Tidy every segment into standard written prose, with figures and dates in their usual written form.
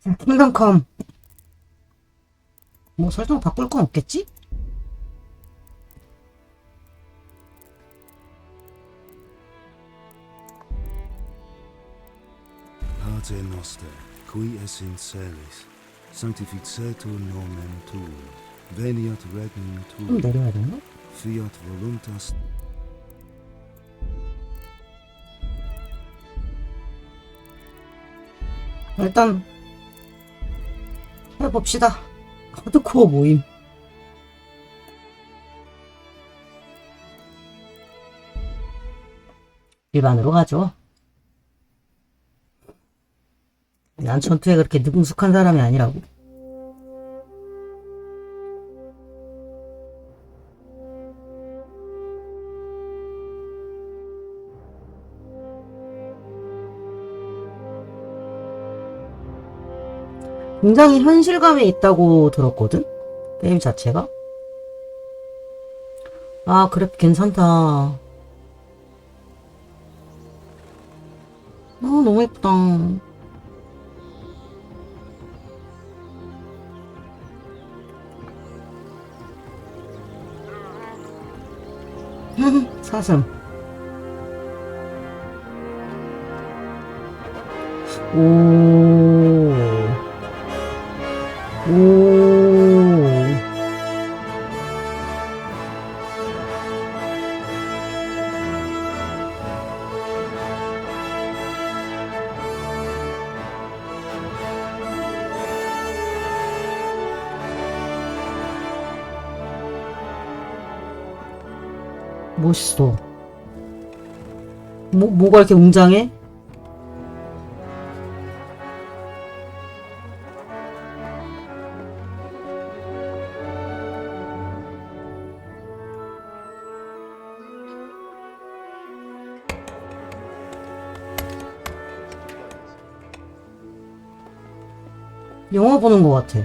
킹덤컴. 뭐 설정 바꿀 건 없겠지? Pater noster, qui es in celis, sanctificetur nomen tuum, veniat regnum 좀 tuum, 내려야 되나? fiat voluntas. 일단 해봅시다. 하드코어 모임. 일반으로 가죠. 난 전투에 그렇게 능숙한 사람이 아니라고. 굉장히 현실감이 있다고 들었거든? 게임 자체가? 아, 그래, 괜찮다. 너무 예쁘다. 사슴. 오. 오. 멋있어. 뭐가 이렇게 웅장해? 영화 보는 것 같아.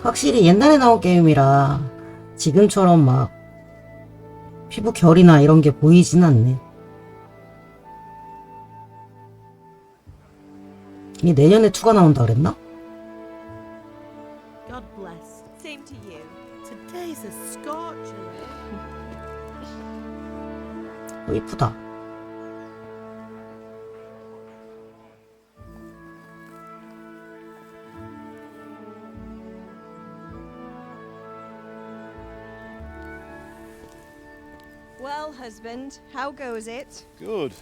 확실히 옛날에 나온 게임이라 지금처럼 막 피부 결이나 이런 게 보이진 않네. 이게 내년에 2가 나온다 그랬나? God bless. Same to you. Today's a scorcher. 이쁘다. Well, husband, how goes it? Good.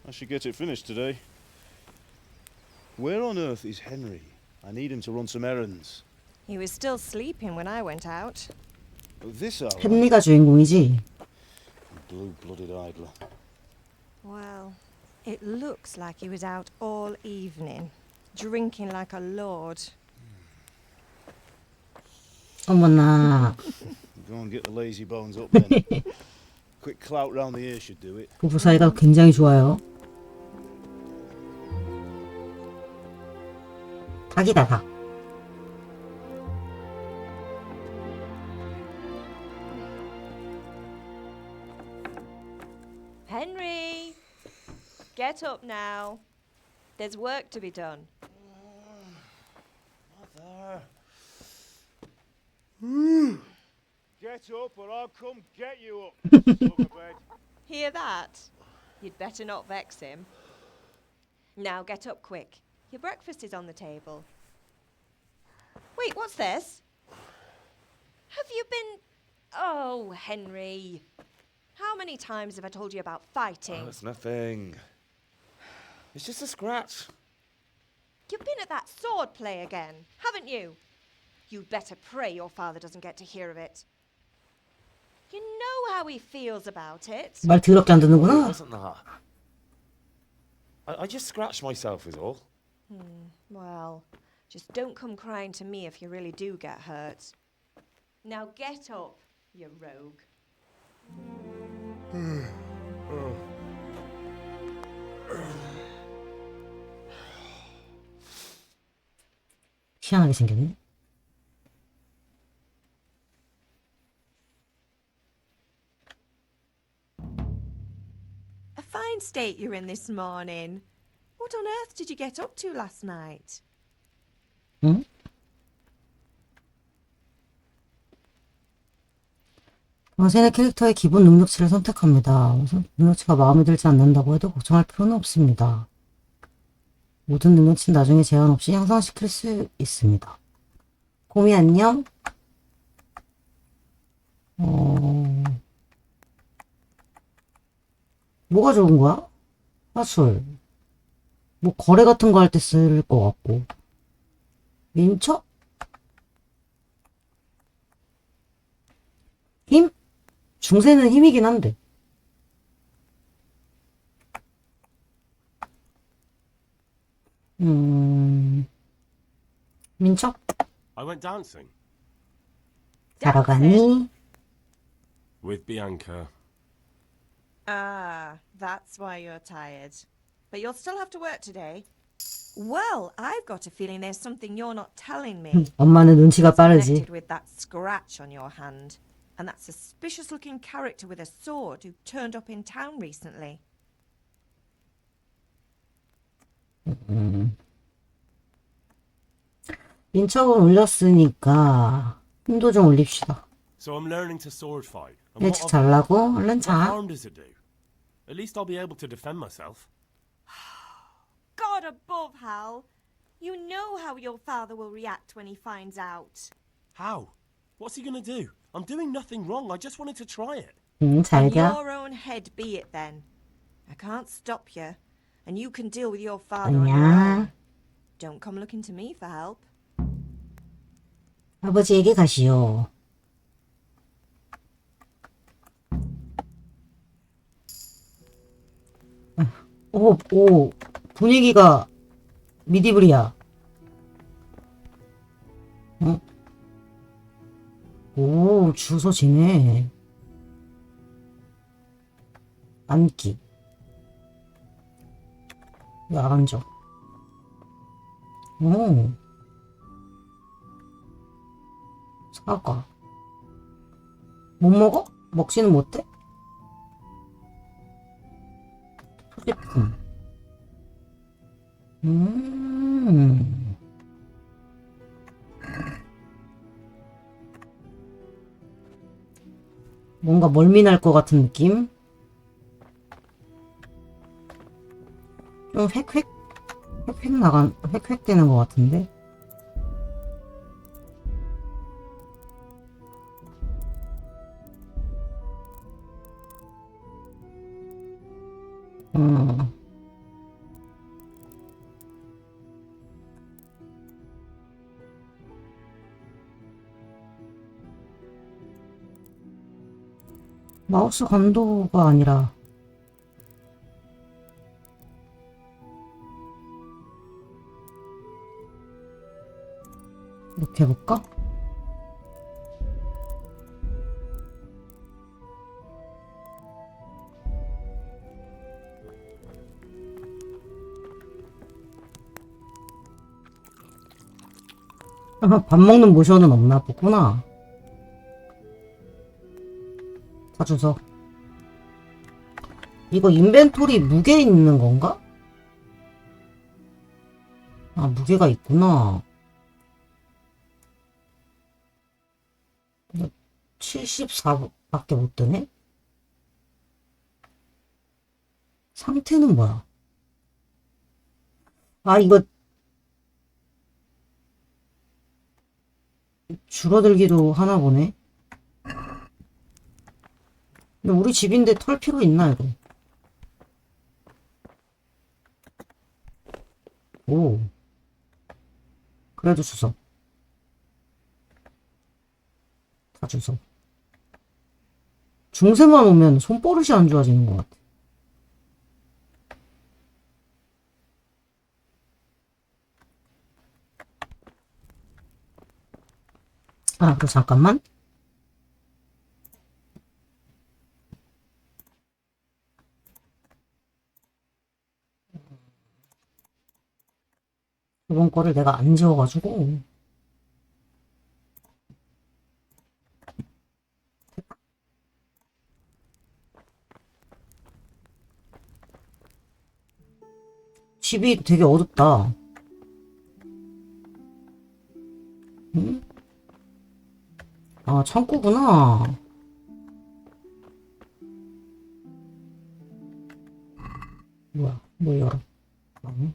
I should get it finished today. Where on earth is Henry? I need him to run some errands. He was still sleeping when I went out. This hour? 헨리가 주인공이지. Blue-blooded idler. Well, it looks like he was out all evening, drinking like a lord. 어머나. Go and get the lazy bones up then. Quick clout round the ear should do it. 부부 사이가 굉장히 좋아요. 닭이다, 닭. Henry! Get up now. There's work to be done. Mother. Get up or I'll come get you up. Look at bed. Hear that? You'd better not vex him. Now get up quick. Your breakfast is on the table. Wait, what's this? Have you been... Oh, Henry. How many times have I told you about fighting? Oh, it's nothing. It's just a scratch. You've been at that sword play again, haven't you? You'd better pray your father doesn't get to hear of it. You know how he feels about it. 말 더럽게 안 It 듣는구나. wasn't that. I just scratched myself is all. Well, just don't come crying to me if you really do get hurt. Now get up, you rogue. 희한하게 생겼네. fine state you're in this morning. What on earth did you get up to last night? 응? 당신의 캐릭터의 기본 능력치를 선택합니다. 우선 능력치가 마음에 들지 않는다고 해도 걱정할 필요는 없습니다. 모든 능력치는 나중에 제한 없이 향상시킬 수 있습니다. 곰이 안녕? 뭐가 좋은 거야? 화술. 뭐 거래 같은 거 할 때 쓸 것 같고. 민첩? 힘? 중세는 힘이긴 한데. 민첩? I went dancing 자러 가니? with Bianca. Ah, that's why you're tired. But you'll still have to work today. Well, I've got a feeling there's something you're not telling me. 엄마는 눈치가 It's 빠르지. connected with that scratch on your hand. And that suspicious-looking character with a sword who turned up in town recently. 민첩을 올렸으니까 힘도 좀 올립시다. So I'm learning to sword fight. And 일찍 잘라고 얼른 what 자. harm does it do? At least I'll be able to defend myself. God above, Hal. You know how your father will react when he finds out. How? What's he gonna do? I'm doing nothing wrong. I just wanted to try it. 잘 In 가. your own head be it then. I can't stop you. And you can deal with your father on your own. 안녕. Don't come looking to me for help. 아버지에게 가시오. 오, 분위기가 미디블이야. 어? 오, 주소 지네. 앉기. 왜 안 앉아? 오. 사과. 못 먹어? 먹지는 못해? 소지품. 뭔가 멀미날 것 같은 느낌? 좀 획획 되는 것 같은데? 마우스 감도가 아니라 이렇게 해볼까? 밥 먹는 모션은 없나 보구나. 다 주소. 이거 인벤토리 무게 있는 건가? 아, 무게가 있구나. 74밖에 못 되네? 상태는 뭐야? 아, 이거 줄어들기도 하나 보네. 근데 우리 집인데 털 필요 있나 이거? 오. 그래도 주소. 다 주소. 중세만 오면 손버릇이 안 좋아지는 것 같아. 아, 그럼 잠깐만. 이번 거를 내가 안 지워가지고. 집이 되게 어둡다. 응? 아, 창고구나. 뭐야, 뭐 열어. 응?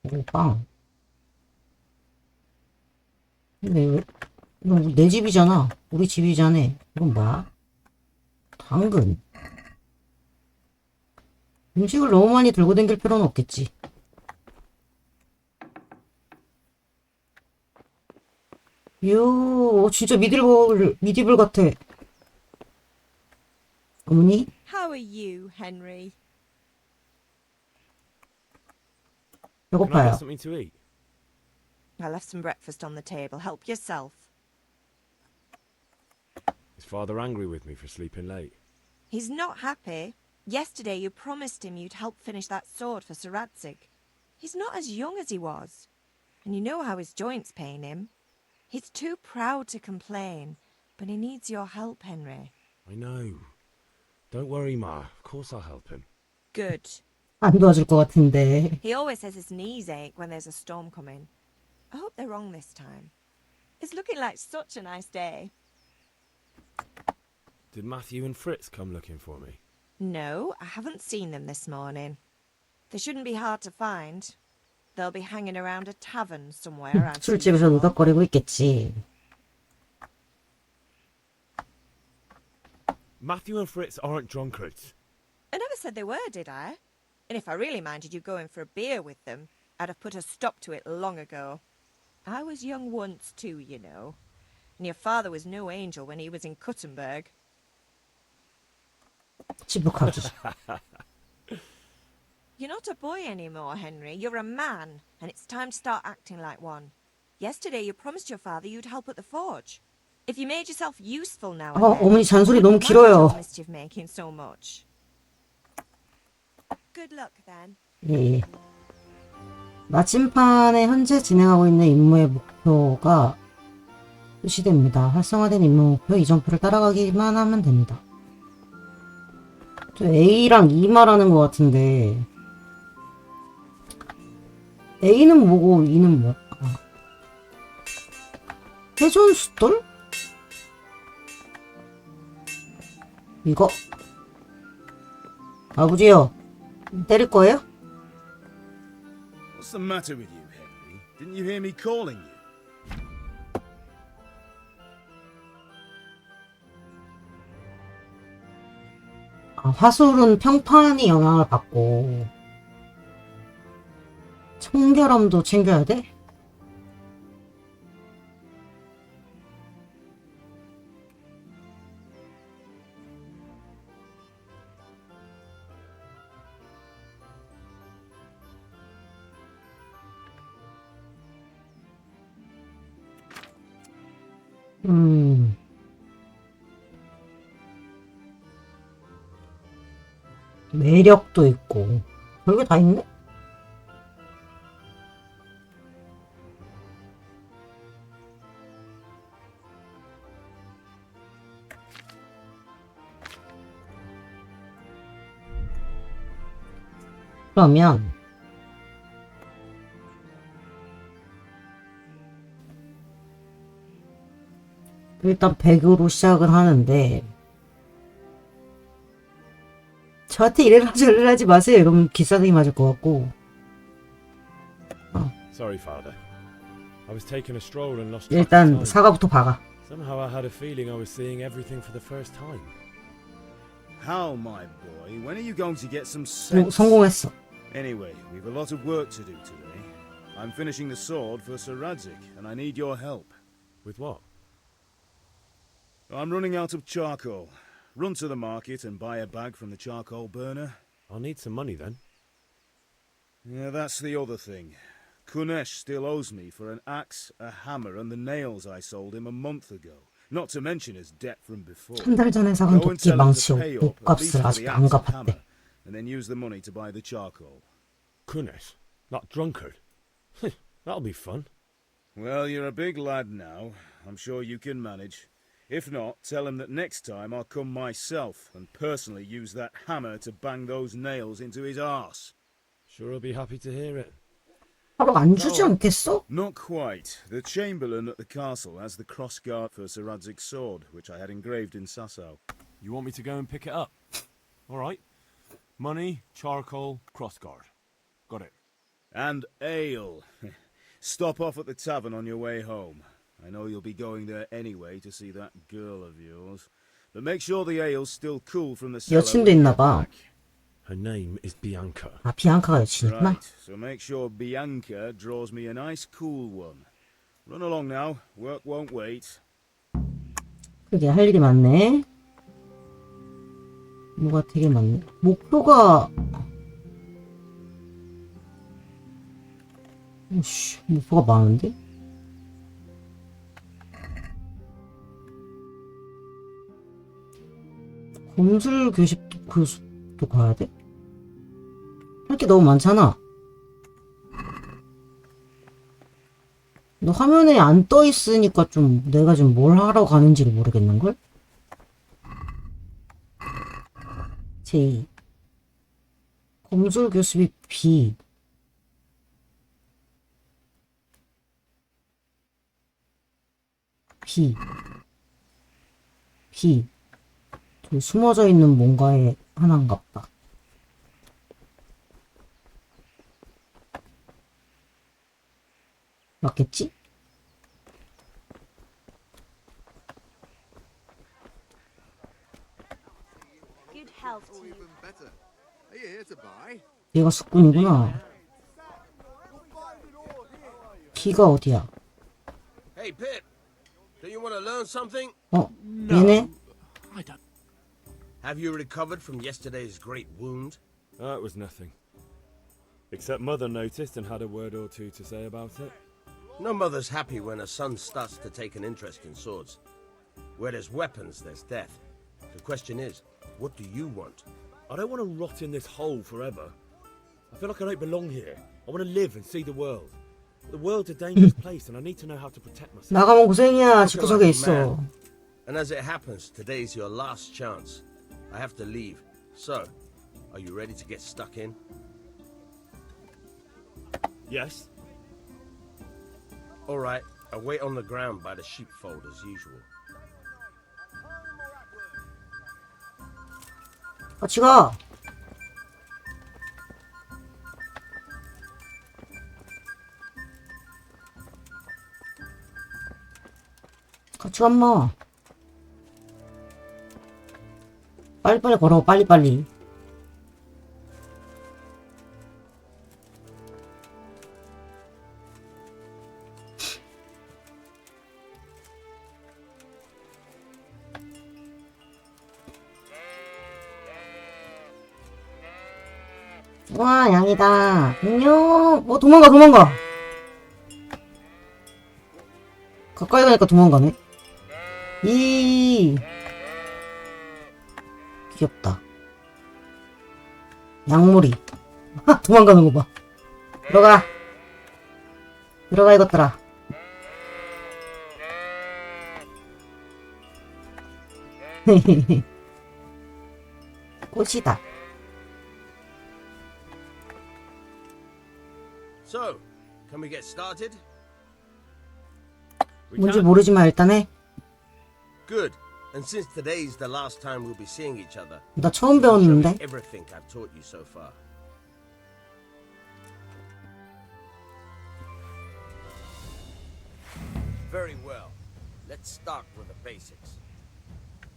오, 빵. 왜, 이거 내 집이잖아. 우리 집이잖아. 이건 뭐야? 당근. 음식을 너무 많이 들고 다닐 필요는 없겠지. 진짜 미디블 같아. 어머니? How are you, Henry? Can I 배고파요. get something to eat? I left some breakfast on the table. Help yourself. Is Father angry with me for sleeping late? He's not happy. Yesterday you promised him you'd help finish that sword for Sir Radzig. He's not as young as he was. And you know how his joints pain him. He's too proud to complain, but he needs your help, Henry. I know. Don't worry, Ma. Of course I'll help him. Good. 안 도와줄 것 같은데. He always says his knees ache when there's a storm coming. I hope they're wrong this time. It's looking like such a nice day. Did Matthew and Fritz come looking for me? No, I haven't seen them this morning. They shouldn't be hard to find. They'll be hanging around a tavern somewhere. as 술집에서 usual. 누덕거리고 있겠지. Matthew and Fritz aren't drunkards. I never said they were, did I? And if I really minded you going for a beer with them, I'd have put a stop to it long ago. I was young once too, you know. And your father was no angel when he was in Kuttenberg. 지북하기. You're not a boy anymore, Henry. You're a man, and it's time to start acting like one. Yesterday you promised your father you'd help at the forge. If you made yourself useful now and then, 어머니 잔소리 너무 wouldn't mind 길어요. your mischief making so much. Good luck then. 예. 나침판에 현재 진행하고 있는 임무의 목표가 표시됩니다. 활성화된 임무 목표 이정표를 따라가기만 하면 됩니다. 저 A랑 E 말하는 것 같은데 A는 뭐고 E는 뭐? 회전 숫돌? 이거 아버지요 때릴 거예요? What's the matter with you, Henry? Didn't you hear me calling you? 화술은 평판이 영향을 받고 청결함도 챙겨야 돼? 매력도 있고 별게 다 있네? 그러면 일단 100으로 시작을 하는데 저한테 이래라 저래라 하지 마세요. 이러면 기사등이 맞을 것 같고. Sorry, Father. I was taking a stroll and lost track of 일단 time. 사과부터 박아. Somehow I had a feeling I was seeing everything for the first time. How, my boy? When are you going to get some sense? 성공했어. Anyway, we've a lot of work to do today. I'm finishing the sword for Sir Radzig, and I need your help. With what? I'm running out of charcoal. Run to the market and buy a bag from the charcoal burner. I'll need some money then. Yeah, that's the other thing. Kunesh still owes me for an axe, a hammer, and the nails I sold him a month ago. Not to mention his debt from before. 한 달 전에 사간 Go and 도끼 tell him 망치 to pay up, at least 옷값을 for 아직 the 안 axe and 갚았대. hammer, and then use the money to buy the charcoal. Kunesh, not drunkard. That'll be fun. Well, you're a big lad now. I'm sure you can manage. If not, tell him that next time I'll come myself and personally use that hammer to bang those nails into his arse. Sure, I'll be happy to hear it. 하루 안 주지 않겠어? Not quite. The Chamberlain at the castle has the cross-guard for Sir Radzig's sword, which I had engraved in Sasau. You want me to go and pick it up? All right. Money, charcoal, crossguard. Got it. And ale. Stop off at the tavern on your way home. I know you'll be going there anyway to see that girl of yours. But make sure the ale's still cool from the cellar. 여친도 있나 봐. Her name is Bianca. 아, 비앙카가 여친이구나. Right, so make sure Bianca draws me a nice cool one. Run along now. Work won't wait. 그게 할 일이 많네. 뭐가 되게 많네. 목표가 오씨, 목표가 많은데? 검술 교습도 가야 돼? 할 게 너무 많잖아. 너 화면에 안 떠 있으니까 좀 내가 좀 뭘 하러 가는지를 모르겠는걸? 제2 검술 교습이 B 좀 숨어져 있는 뭔가의 하나인갑다. 맞겠지? Good health to you. Better. Are you here to buy? 얘가 숙군이구나. B가 어디야? Hey, Pip. Do you want to learn something? 어? 얘네? I don't. Have you recovered from yesterday's great wound? It was nothing. Except Mother noticed and had a word or two to say about it. No mother's happy when her son starts to take an interest in swords. Where there's weapons, there's death. The question is, what do you want? I don't want to rot in this hole forever. I feel like I don't belong here. I want to live and see the world. The world's a dangerous place and I need to know how to protect myself. 나가면 고생이야. 집구석에 있어. And as it happens, today's your last chance. I have to leave. So, are you ready to get stuck in? Yes? All right, I'll wait on the ground by the sheepfold as usual. 같이 가. 같이 가, 엄마. 빨리빨리 걸어, 빨리빨리. 와, 양이다. 안녕. 도망가. 가까이 가니까 도망가네. 귀엽다. 양머리. 도망가는 거 봐. 들어가 이것들아. 꽃이다. So, can we get started? 뭔지 모르지만 일단 해. Good. And since today's the last time we'll be seeing each other, 나 처음 show me 배웠는데. everything I've taught you so far. Very well. Let's start with the basics.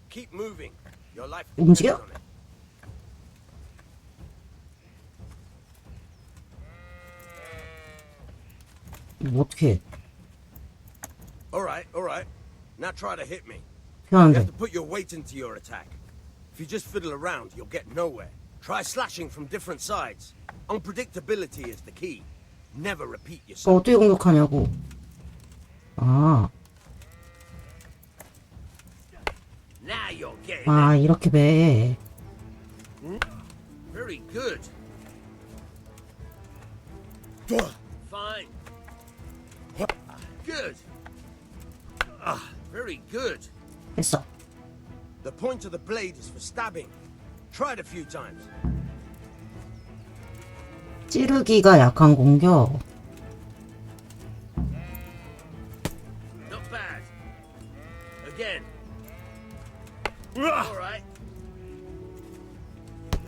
Keep moving. Your life depends 움직여? on it. 뭐 어떻게 해? All right. Now try to hit me. You 편한데. have to put your weight into your attack. If you just fiddle around, you'll get nowhere. Try slashing from different sides. Unpredictability is the key. Never repeat yourself. 어떻게 공격하냐고. Now you're getting it. 이렇게 배. Very good. Fine. Good. Very good. 했어. The point of the blade is for stabbing. Try it a few times. 찌르기가 약한 공격. Not bad. Again. All right.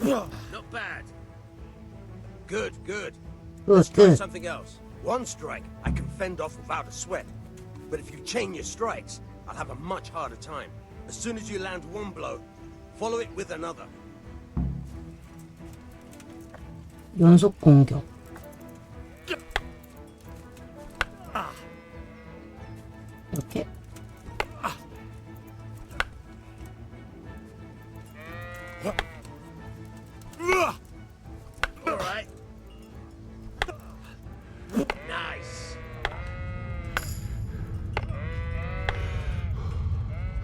Not bad. Good, good. Let's try 끝. something else. One strike I can fend off without a sweat. But if you chain your strikes, I'll have a much harder time. As soon as you land one blow, follow it with another. 연속 공격. 이렇게. All right. Nice.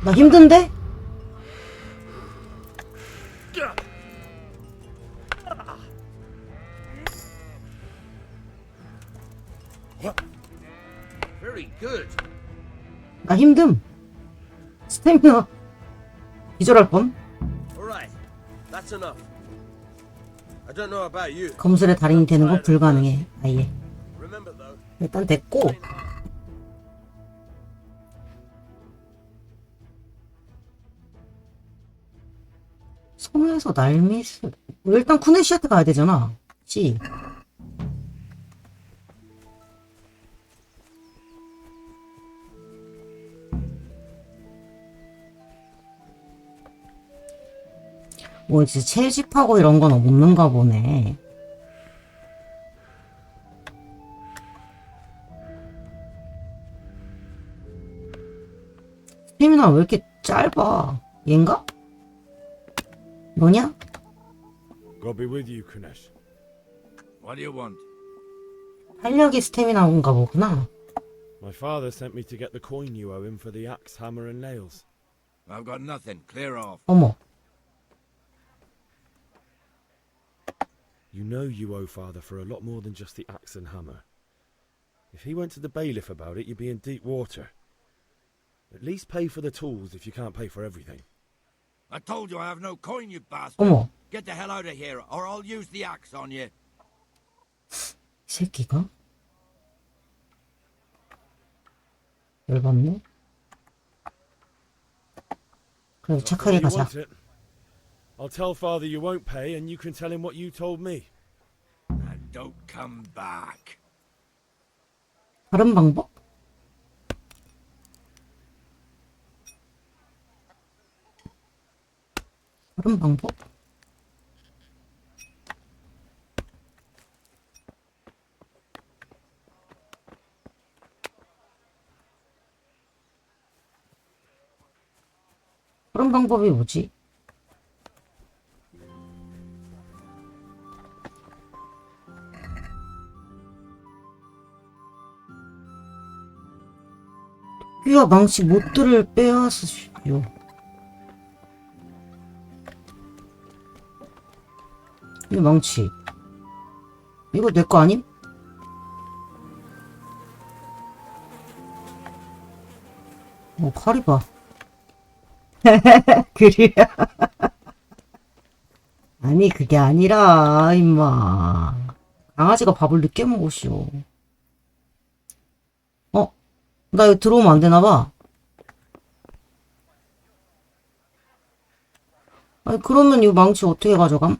나 힘든데? Very good. 나 힘듦. 스태미나. 기절할 뻔. All right. That's enough. I don't know about you. 검술의 달인이 되는 건 불가능해. 아예. Remember though. 일단 됐고. 손에서 날미스. 일단 쿠네시한테 가야 되잖아. 씨. 뭐 이제 채집하고 이런 건 없는가 보네. 스태미나 왜 이렇게 짧아? 얘인가? 너냐? God be with you, Kunesh. What do you want? 활력이 스태미나인가 보구나. My father sent me to get the coin you owe him for the axe, hammer, and nails. I've got nothing. Clear off. 어머. You know you owe father for a lot more than just the axe and hammer. If he went to the bailiff about it, you'd be in deep water. At least pay for the tools if you can't pay for everything. I told you I have no coin, you bastard. 어머. Get the hell out of here, or I'll use the axe on you. 이 새끼가? 열받네. 그래도 착하게 You 가자. want it? I'll tell father you won't pay, and you can tell him what you told me. And don't come back. 다른 방법? 다른 방법? 그런 방법이 뭐지? 토끼와 망치 못들을 빼앗으시오. 이 망치. 이거 내 거 아님? 칼이 봐. 그래. 아니 그게 아니라 임마. 강아지가 밥을 늦게 먹으시오. 나 여기 들어오면 안 되나봐. 아니 그러면 이 망치 어떻게 가져감?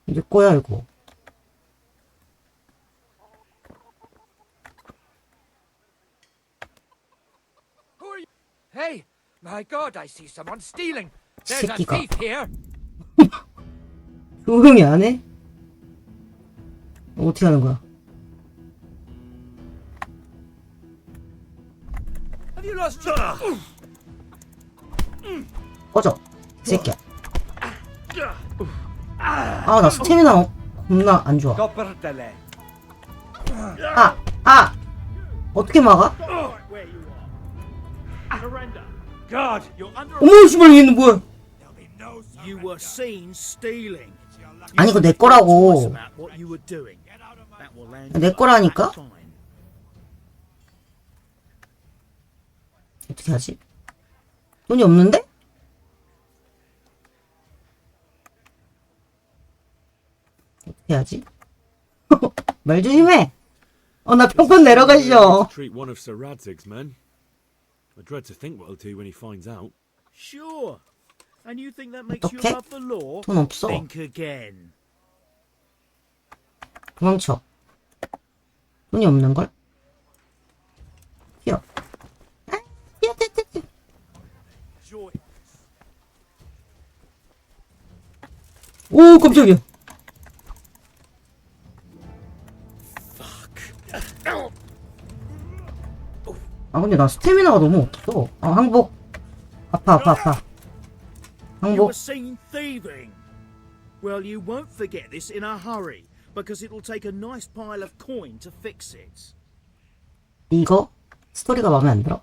내 거야 이거. Hey, my God, I see someone stealing. There's a 새끼가. thief here. 조용히 안 해? 어떻게 하는 거야? Have you lost your... 꺼져. 이 새끼야. 아, 나 스태미나 겁나 안 좋아. 어떻게 막아? God, you're under... 어머, 씨발, 얘는 뭐야? You were seen stealing. 아니, 이거 내 거라고. What you were doing. That will land 내 거라니까? fine. 어떻게 하지? 돈이 없는데? 어떻게 하지? 말 조심해! 나 평판 내려가시죠. Treat one of Sir Radzig's men. I dread to think what he'll do when he finds out. Sure. And you think that makes you 어떡해? above the law? 돈 없어. Think again. 도망쳐. 돈이 없는걸? 뛰어. 아, 뛰어, 뛰어, 뛰어, 뛰어. 오, 깜짝이야. 아, 근데 나 스태미나가 너무 없어. 항복. 아파. You 항복. were seen thieving. Well, you won't forget this in a hurry, because it'll take a nice pile of coin to fix it. 이거? 스토리가 마음에 안 들어?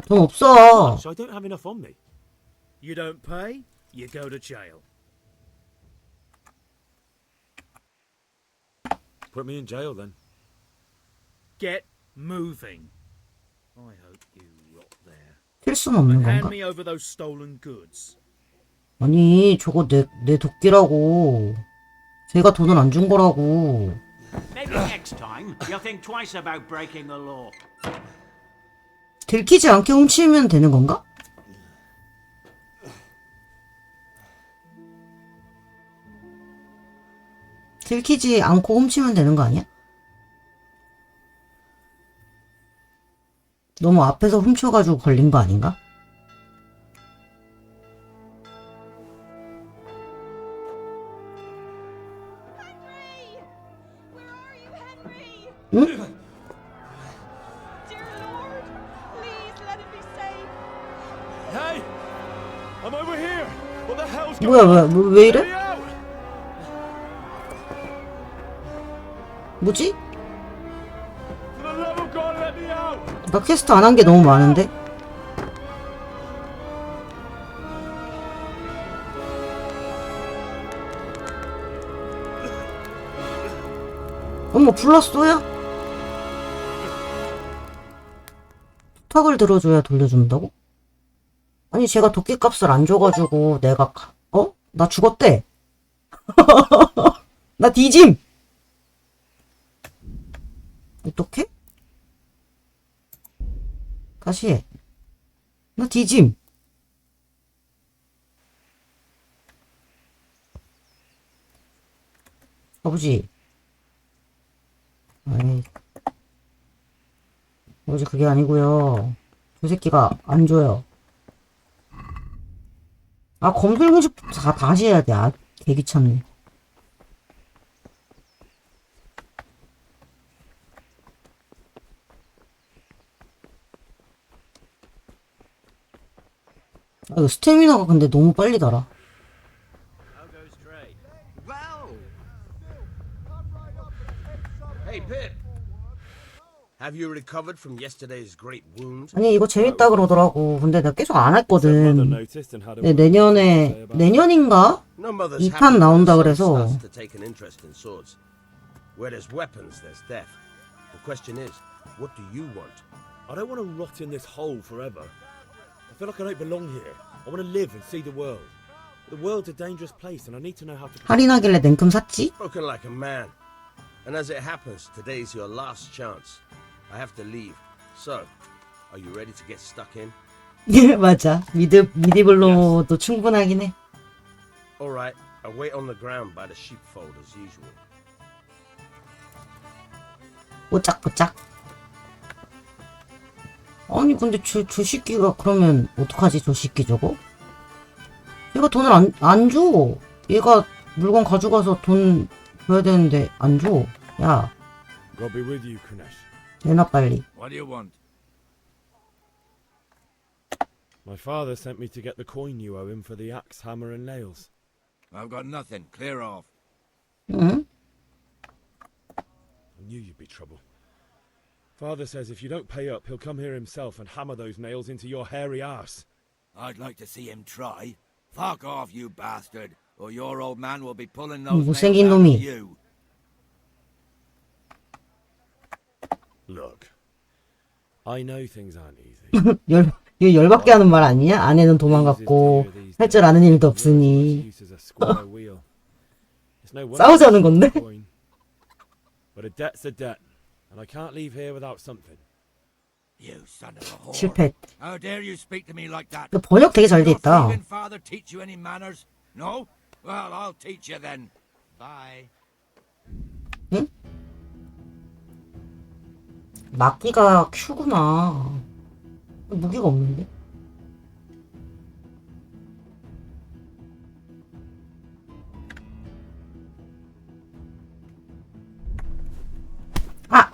돈 없어. So I don't have enough on me. You don't pay, you go to jail. Put me in jail then. Get moving. I hope you rot there. 튈 순 없는 Hand 건가? me over those stolen goods. 아니, 저거 내 도끼라고. 제가 돈을 안 준 거라고. Maybe next time you'll think twice about breaking the law. 들키지 않게 훔치면 되는 건가? 들키지 않고 훔치면 되는 거 아니야? 너무 앞에서 훔쳐가지고 걸린 거 아닌가? 응? Dear Lord, please let him be safe. Hey! I'm over here! What the hell's 뭐야, 왜 이래? me out? 뭐지? For the love of God, let me out! 나 퀘스트 안 한 게 너무 많은데? 어머, 불렀어요? 부탁을 들어줘야 돌려준다고? 아니, 제가 도끼값을 안 줘가지고 내가 나 죽었대. 나 뒤짐. 어떡해? 다시 해. 나 뒤짐. 아버지. 아이. 아버지, 그게 아니고요. 저 새끼가 안 줘요. 검술 공식 다시 해야 돼. 개귀찮네. 이거 스태미나가 근데 너무 빨리 달아. Well. Hey, Pip. Have you recovered from yesterday's great wound? 아니, 이거 재밌다 그러더라고. 근데 내가 계속 안 했거든. Noticed and had a 네, 내년인가? No mother's 2판 happy when 나온다 her son 그래서. starts to take an interest in swords. Where there's weapons, there's death. The question is, what do you want? I don't want to rot in this hole forever. I feel like I don't belong here. I want to live and see the world. The world's a dangerous place and I need to know how to... 할인하길래 냉큼 샀지? Spoken like a man. And as it happens, today's your last chance. I have to leave. So, are you ready to get stuck in? 예, 맞아. 미디블로도 충분하긴 해. Alright, I'll wait on the ground by the sheepfold as usual. 뽀짝뽀짝. 아니, 근데 저 새끼가 그러면 어떡하지, 저 새끼 저거? 얘가 돈을 안 줘. 얘가 물건 가져가서 돈 줘야 되는데 안 줘. 야, God be with you, Kunesh. 내놔 빨리. What do you want? My father sent me to get the coin you owe him for the axe, hammer and nails. I've got nothing. Clear off. 응? I knew you'd be trouble. Father says if you don't pay up, he'll come here himself and hammer those nails into your hairy arse. I'd like to see him try. Fuck off, you bastard, or your old man will be pulling those nails 못생긴 out of 놈이. you. Look, I know things aren't easy. 이거 열받게 하는 말 아니냐? 아내는 도망갔고 할 줄 아는 일도 없으니 싸우자는 건데? But a debt's a debt, and I can't leave here without something. You son of a whore. 실패. How dare you speak to me like that? 그 번역 되게 잘 돼 Your 있다. thieving father teach you any manners? No? Well, I'll teach you then. Bye. 응? 막기가 큐구나. 무기가 없는데? 아!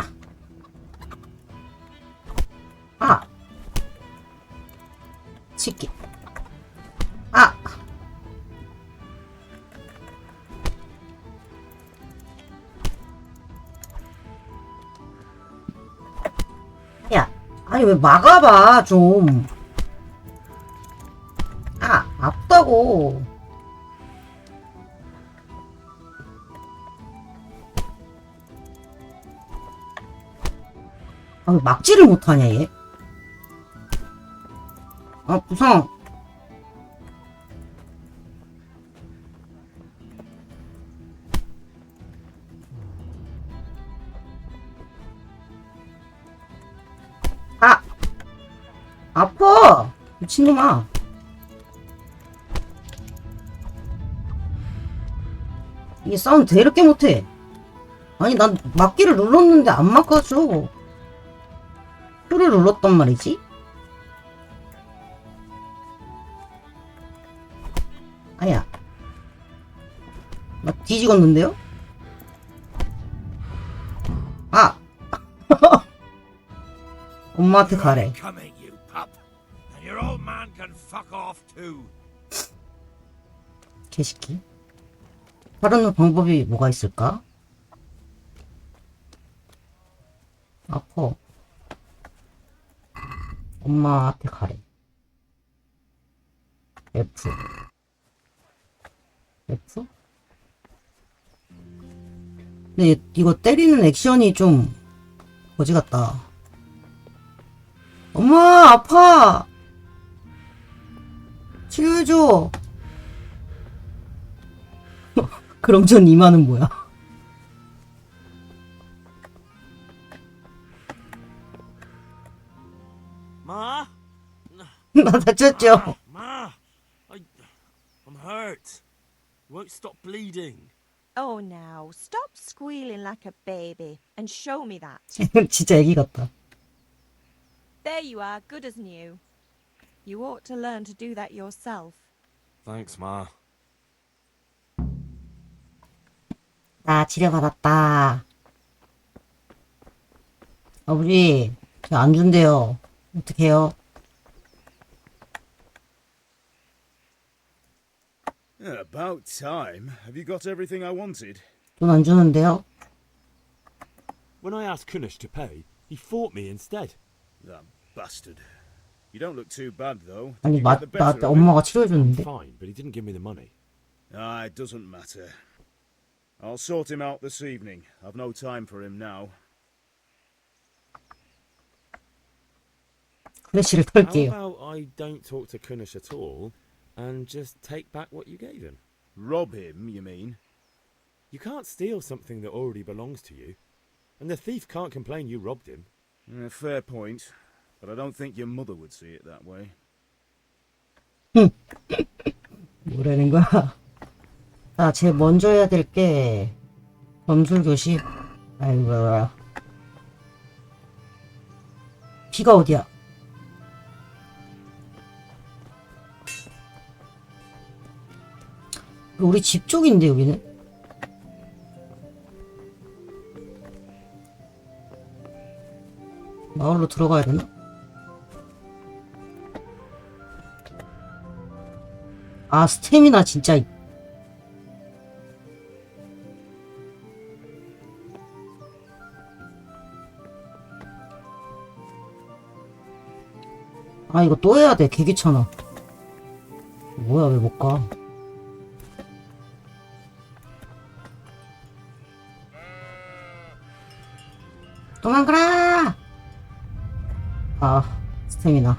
아! 치킨. 아! 야, 아니 왜 막아봐 좀. 아, 아프다고. 아, 왜 막지를 못하냐 얘. 아, 부상. 아! 아파! 미친놈아. 이게 싸움 더럽게 못해. 아니, 난 막기를 눌렀는데 안 막아줘. 표를 눌렀단 말이지? 아야. 나 뒤지겠는데요? 아! 엄마한테 가래. Coming, you pup. And your old man can fuck off too. 개새끼. 다른 방법이 뭐가 있을까? 아파. 엄마한테 가래. F. F? 근데 이거 때리는 액션이 좀 거지 같다. 엄마, 아파! 치료해줘! 그럼 전 이마는 뭐야? Ma? 나 다쳤죠? Ma! I'm hurt. Won't stop bleeding. Oh, now, stop squealing like a baby and show me that. 진짜 애기 같다. There you are, good as new. You ought to learn to do that yourself. Thanks, Ma. 나 치료받았다. 아버지, 저 안 준대요. 어떡해요? About time. Have you got everything I wanted? 돈 안 주는데요? When I asked Kunish to pay, he fought me instead. That bastard. You don't look too bad, though. Did 아니, you get the better of it? 엄마가 치료해줬는데? Fine, but he didn't give me the money. Ah, it doesn't matter. I'll sort him out this evening. I've no time for him now. 클래시를 How 털게요. about I don't talk to Kunish at all and just take back what you gave him? Rob him, you mean? You can't steal something that already belongs to you. And the thief can't complain you robbed him. Fair point. But I don't think your mother would see it that way. 뭐라는 거야? 자, 제일 먼저 해야 될 게 점술 교실. 아이고, 비가 어디야? 우리 집 쪽인데 여기는? 마을로 들어가야 되나? 아, 스태미나 진짜. 아, 이거 또 해야 돼. 개 귀찮아. 뭐야, 왜 못 가? 도망가라! 아, 스태미나.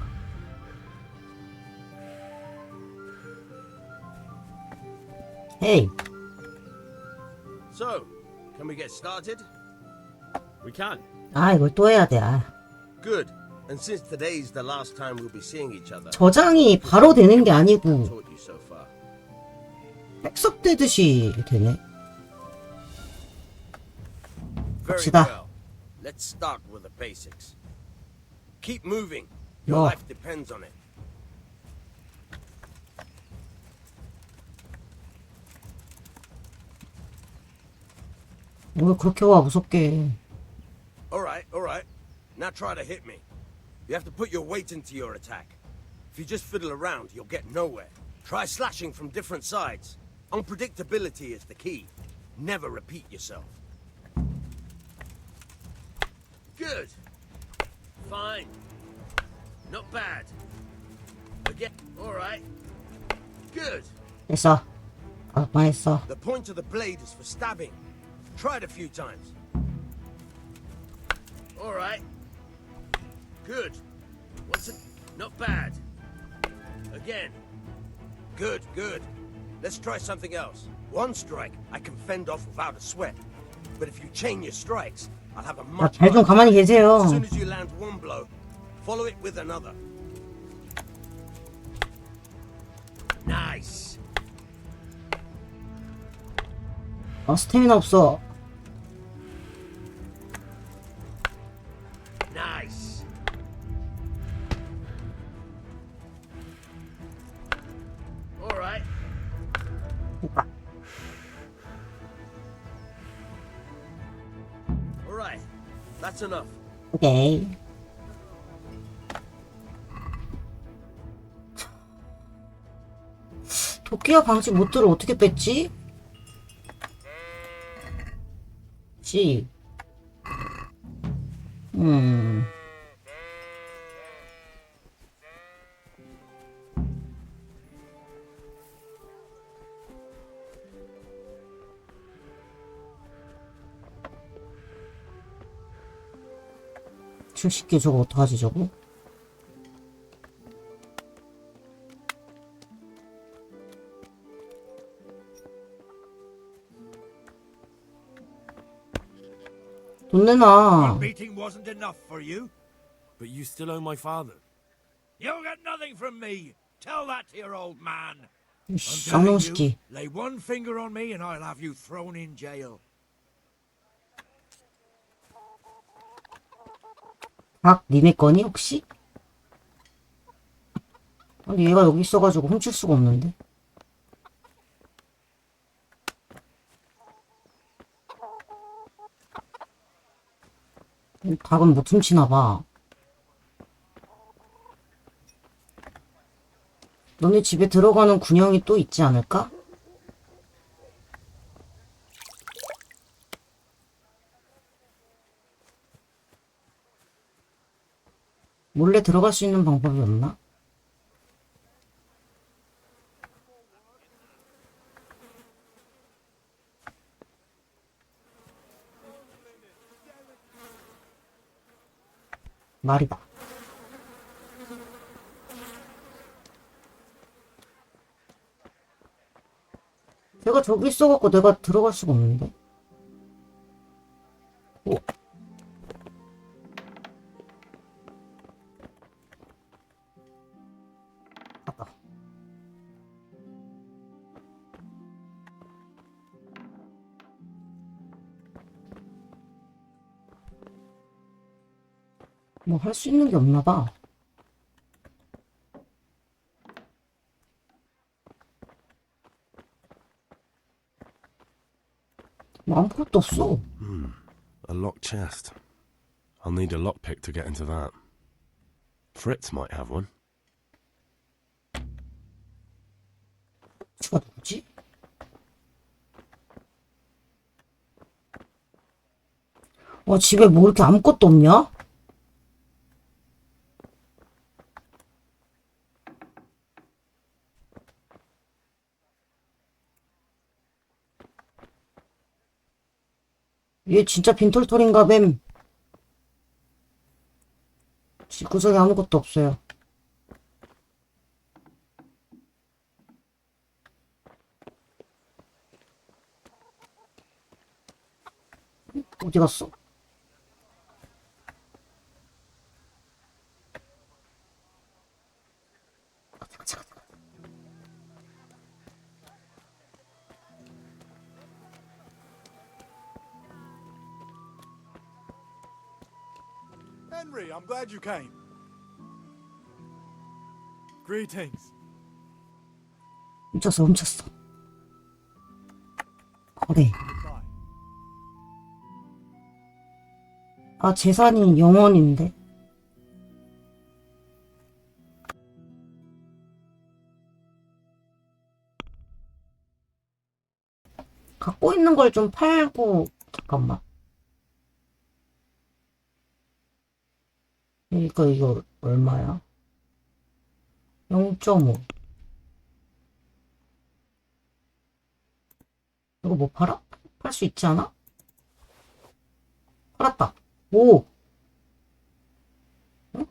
헤이. So, can we get started? We can. 아, 이걸 또 해야 돼. 아. Good. And since today's the last time we'll be seeing each other, 저장이 바로 되는 게 아니고 taught you so far. 백석되듯이 되네. Very 갑시다. well. Let's start with the basics. Keep moving. Your 뭐. life depends on it. 왜 그렇게 와, 무섭게. All right. Now try to hit me. You have to put your weight into your attack. If you just fiddle around, you'll get nowhere. Try slashing from different sides. Unpredictability is the key. Never repeat yourself. Good. Fine. Not bad. Again. All right. Good. 됐어. 아, 망했어. The point of the blade is for stabbing. Try it a few times. All right. Good. What's it? Not bad. Again. Good. Let's try something else. One strike I can fend off without a sweat. But if you chain your strikes, I'll have a 아, much 잘 좀 harder 가만히 time. 계세요. As soon as you land one blow, follow it with another. Nice. 아, 스태미나 없어. Nice. All right. All right. That's enough. 오케이. 도끼와 방지 모드를 어떻게 뺐지? 지. 쉽게 저거 어떡하지 저거? 돈 내놔. Beating wasn't enough for you. But you still owe my father. You'll get nothing from me. Tell that to your old man. 쌍놈시키. Lay one finger on me and I'll have you thrown in jail. 박 니네 거니 혹시? 아니 얘가 여기 있어가지고 훔칠 수가 없는데. 닭은 못 훔치나봐. 너네 집에 들어가는 군형이 또 있지 않을까? 몰래 들어갈 수 있는 방법이 없나? 말이다. 내가 저기 있어갖고 내가 들어갈 수가 없는데. 오. 갔다. 뭐 할 수 있는 게 없나 봐. 뭐 아무것도 없어. A locked chest. I'll need a lockpick to get into that. Fritz might have one. 지가 누구지? 집에 뭐 이렇게 아무것도 없냐? 얘 진짜 빈털털인가 뱀. 지구야 구석에 아무것도 없어요. 어디 갔어? Henry, I'm glad you came. Greetings. 훔쳤어. 거래. 아, 재산이 0원인데. 갖고 있는 걸 좀 팔고, 잠깐만. 이거 얼마야? 0.5. 이거 뭐 팔아? 팔 수 있지 않아? 팔았다. 오! 어?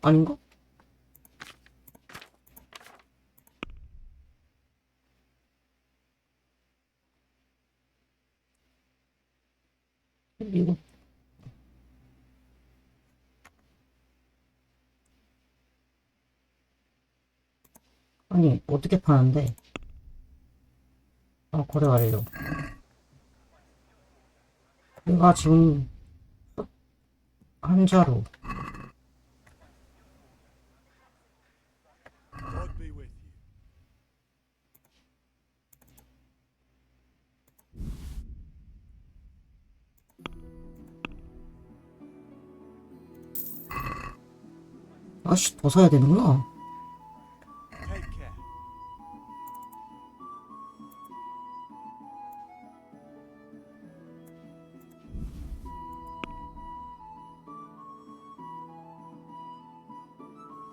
아닌가? 이거 아니 어떻게 파는데? 아 거래 완료. 내가 지금 한자로 God be with you. 아씨 더 사야 되는구나. Take care.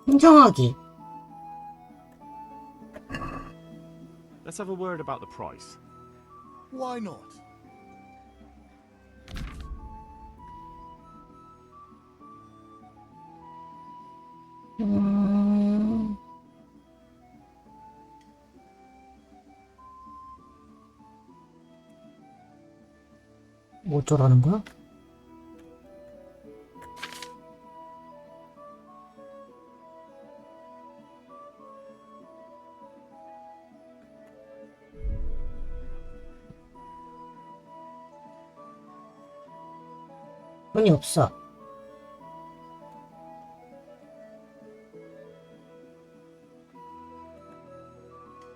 인정하기. Let's have a word about the price. Why not? 음... 뭐 어쩌라는 거야? 돈이 없어.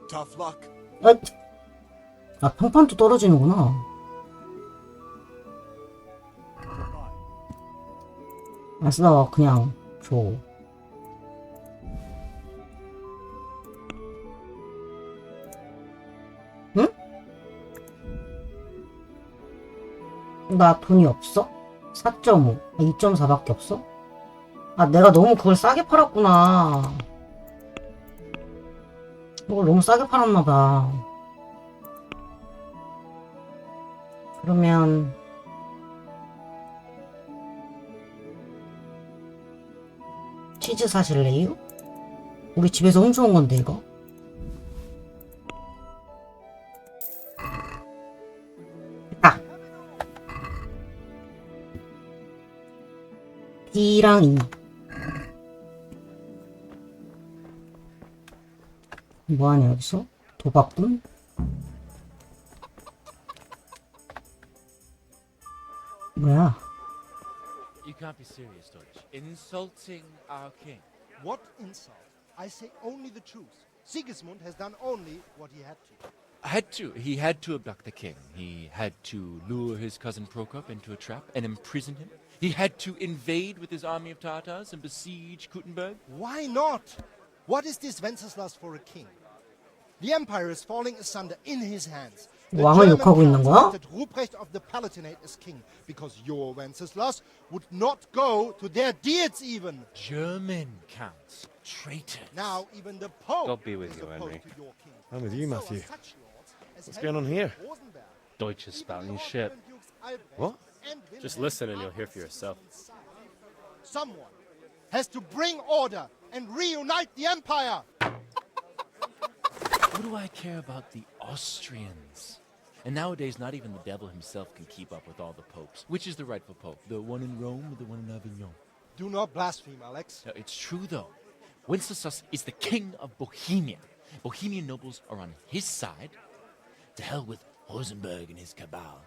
Tough luck. 아, 평판도 떨어지는구나. 아싸, 그냥 줘. 응? 나 돈이 없어? 4.5, 2.4밖에 없어? 아, 내가 너무 그걸 싸게 팔았구나. 이걸 너무 싸게 팔았나봐. 그러면 치즈 사실래요? 우리 집에서 훔쳐온 건데 이거. 됐다. D랑 E. 뭐하냐 여기서? 도박꾼? 뭐야? You can't be serious, Deutsch. Insulting our king. What insult? I say only the truth. Sigismund has done only what he had to. He had to abduct the king. He had to lure his cousin Prokop into a trap and imprison him. He had to invade with his army of Tatars and besiege Kuttenberg. Why not? What is this Wenceslas for a king? The empire is falling asunder in his hands. The 왕을 German 욕하고 있는 counts 거야? elected Ruprecht of the Palatinate as king because your Wenceslas would not go to their deeds even. German counts, traitors. Now even the Pope God be with is you, opposed Henry. to your king. I'm with you, So are Matthew. such lords as What's going on here? Rosenberg. Deutsch is spouting shit. What? And Just Wilhelm listen and you'll are hear for yourself. Someone has to bring order and reunite the empire. What do I care about the Austrians? And nowadays, not even the devil himself can keep up with all the popes. Which is the rightful pope? The one in Rome or the one in Avignon? Do not blaspheme, Alex. No, it's true, though. Wenceslas is the king of Bohemia. Bohemian nobles are on his side. To hell with Rosenberg and his cabal.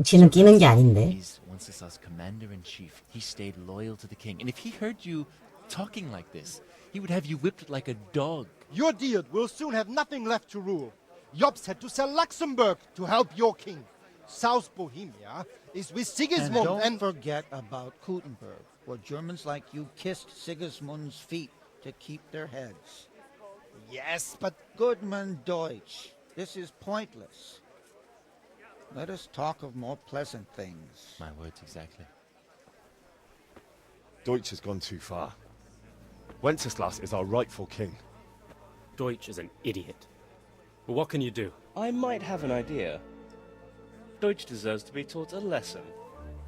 지는 끼는 게 아닌데. He's Wenceslas' commander-in-chief. He stayed loyal to the king. And if he heard you talking like this, he would have you whipped like a dog. Your Diet will soon have nothing left to rule. Jobst had to sell Luxembourg to help your king. South Bohemia is with Sigismund And don't forget about Gutenberg, where Germans like you kissed Sigismund's feet to keep their heads. Yes, but Goodman Deutsch, this is pointless. Let us talk of more pleasant things. My words exactly. Deutsch has gone too far. Wenceslas is our rightful king. Deutsch is an idiot. But what can you do? I might have an idea. Deutsch deserves to be taught a lesson.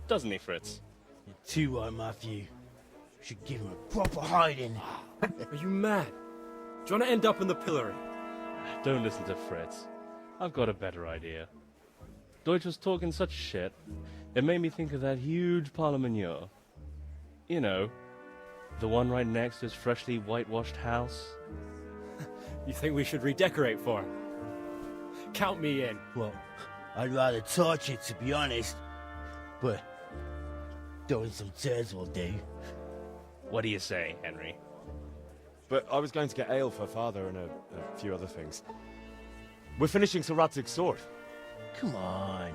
Doesn't he, Fritz? You're too right, Matthew. Should give him a proper hiding. Are you mad? Do you want to end up in the pillory? Don't listen to Fritz. I've got a better idea. Deutsch was talking such shit, it made me think of that huge parliament. You know, the one right next to his freshly whitewashed house. You think we should redecorate for him? Count me in. Well, I'd rather torch it, to be honest. But throwing some turds will do. What do you say, Henry? But I was going to get ale for father and a few other things. We're finishing Sir Radzig's sword. Come on.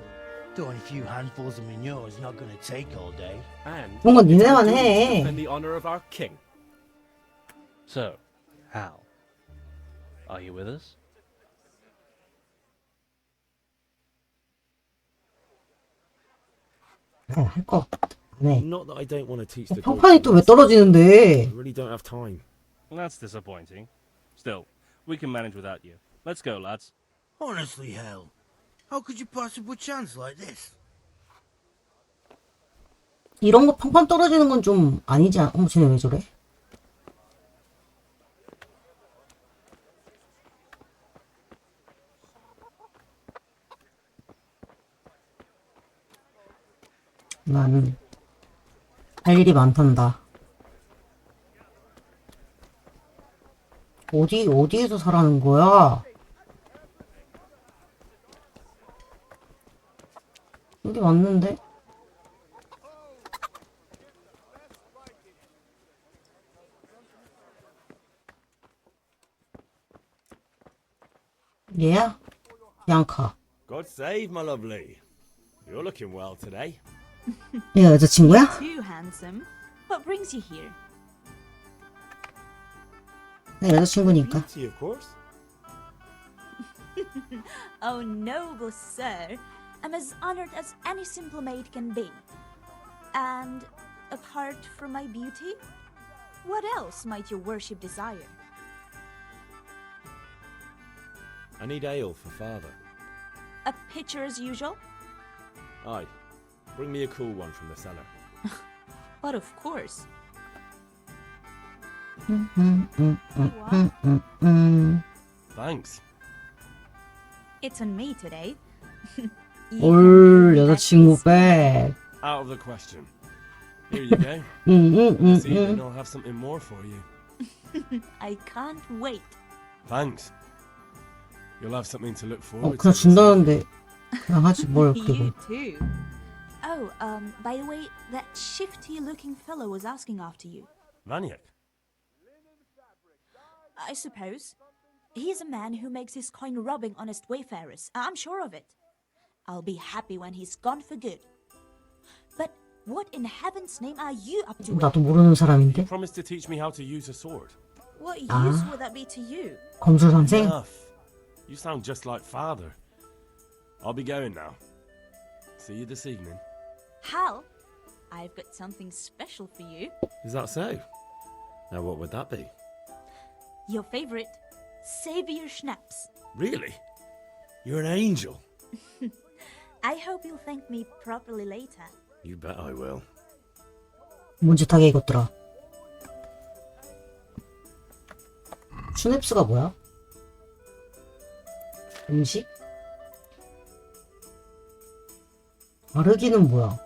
Throwing a few handfuls of manure is not going to take all day. And 뭔가 니네만 to 해. defend the honor of our king. So, Hal, are you with us? 할 거 안 해. Not that I don't want to teach the 평판이 또 왜 떨어지는데? I really don't have time. That's disappointing. Still, we can manage without you. Let's go, lads. Honestly, Hal, how could you possibly chance like this? 이런 거 평판 떨어지는 건 좀 아니지 않? 어머 쟤네 왜 저래? 나는 할 일이 많단다. 어디에서 살아는 거야? 여기 맞는데? 얘야? 양카. God save my lovely. You're looking well today. 얘가 여자친구야? Too handsome. What brings you here? 내 여자친구니까. Beauty, of course. Oh, noble sir. I'm as honored as any simple maid can be. And apart from my beauty, what else might your worship desire? I need ale for father. A pitcher as usual? Aye. Bring me a cool one from the cellar. But of course. Thanks. It's on me today. 올 여자친구 백. Out of the question. Here you go. This evening I'll have something more for you. I can't wait. Thanks. You'll have something to look 그냥 forward to. 준다는데 그냥 하지 뭘 그리고. You too. Oh, by the way, that shifty-looking fellow was asking after you. Vaniak. I suppose. He's a man who makes his coin robbing honest wayfarers. I'm sure of it. I'll be happy when he's gone for good. But what in heaven's name are you up to? 나도 모르는 사람인데. Promise to teach me how to use a sword. What use would that be to you? 검술 선생? Enough. You sound just like father. I'll be going now. See you this evening. Hal, I've got something special for you. Is that so? Now what would that be? Your favorite, Savior Schnapps. Really? You're an angel. I hope you'll thank me properly later. You bet I will. 뭔 짓하게 이것들아. 추넵스가 뭐야? 음식? 아르기는 뭐야?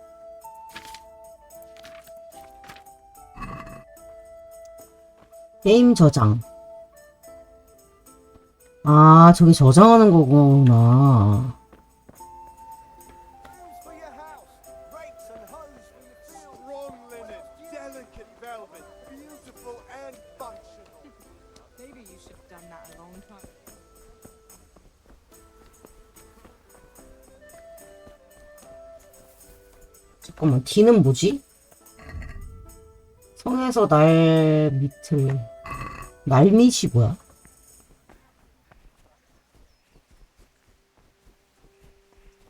게임 저장. 아, 저기 저장하는 거구나. Strong linen, delicate velvet, beautiful and functional. Maybe you should have done that a long time. 잠깐만, D는 뭐지? 성에서 날 밑을. 날밑이 뭐야?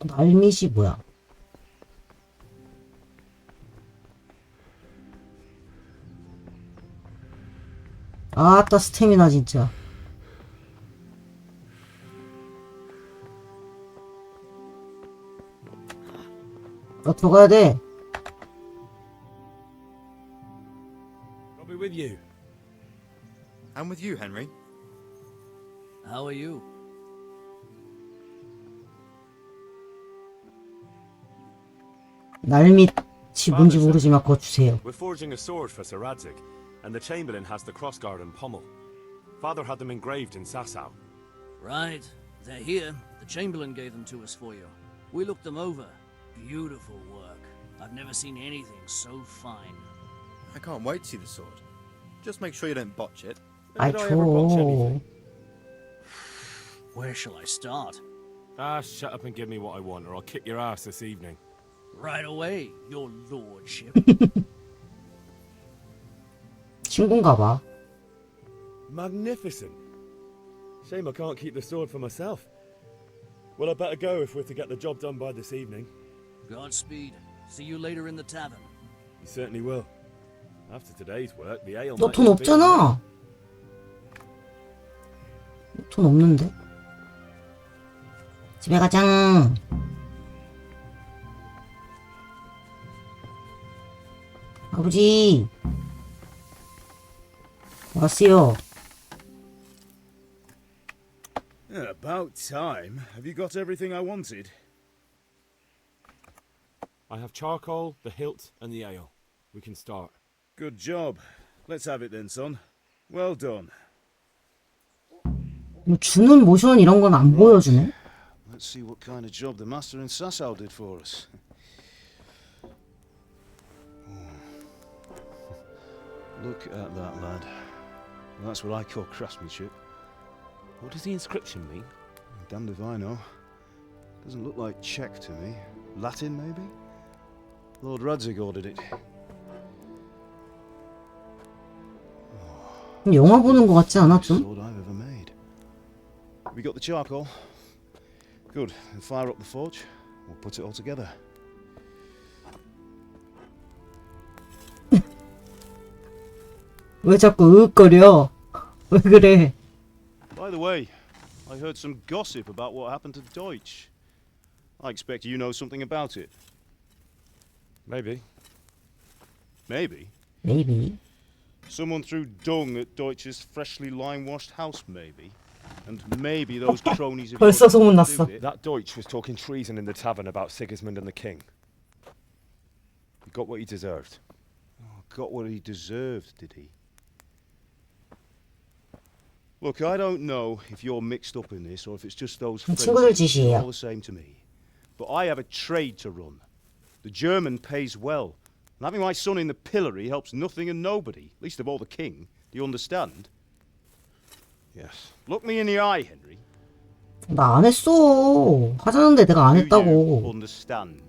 날밑이 뭐야? 아따 스태미나 진짜. 나 들어가야 돼. I'll be with you. I'm with you, Henry. How are you? 날밑이 뭔지 모르지만 그거 주세요. We're forging a sword for Sir Radzig, and the Chamberlain has the crossguard and pommel. Father had them engraved in Sasau. Right. They're here. The Chamberlain gave them to us for you. We looked them over. Beautiful work. I've never seen anything so fine. I can't wait to see the sword. Just make sure you don't botch it. 아이 줘. Where shall I start? Ah, shut up and give me what I want, or I'll kick your ass this evening. Right away, your lordship. 친구인가 봐. Magnificent. Shame I can't keep the sword for myself. Well, I better go if we're to get the job done by this evening. Godspeed. See you later in the tavern. You certainly will. After today's work, the ale 너 might 돈 just be 없잖아. 돈 없는데. 집에 가자. 아버지. 왔어요. About time. Have you got everything I wanted? I have charcoal, the hilt, and the ale. We can start. Good job. Let's have it then, son. Well done. 뭐 주는 모션 이런 건 안 보여주네. Let's see what kind of job the master in Sasau did for us. Look at that, lad. That's what I call craftsmanship. What does the inscription mean? Damned if I know. Doesn't look like Czech to me. Latin, maybe? Lord Radzig ordered it. 영화 보는 거 같지 않아 좀? Sword I've ever made. We got the charcoal. Good. Then fire up the forge. We'll put it all together. 왜 자꾸 으윽거려? 왜 그래? By the way, I heard some gossip about what happened to Deutsch. I expect you know something about it. Maybe. Maybe? Maybe. Someone threw dung at Deutsch's freshly lime-washed house, maybe? And maybe those cronies of 벌써 소문났어. That Deutsch was talking treason in the tavern about Sigismund and the king. He got what he deserved. Oh, got what he deserved, did he? Look, I don't know if you're mixed up in this or if it's just those friends. 친구들 It's 짓이에요. all the same to me. But I have a trade to run. The German pays well. And having my son in the pillory helps nothing and nobody, least of all the king. Do you understand? Yes. Look me in the eye, Henry. 나 안 했어. 하자는데 내가 안 Do you 했다고. understand?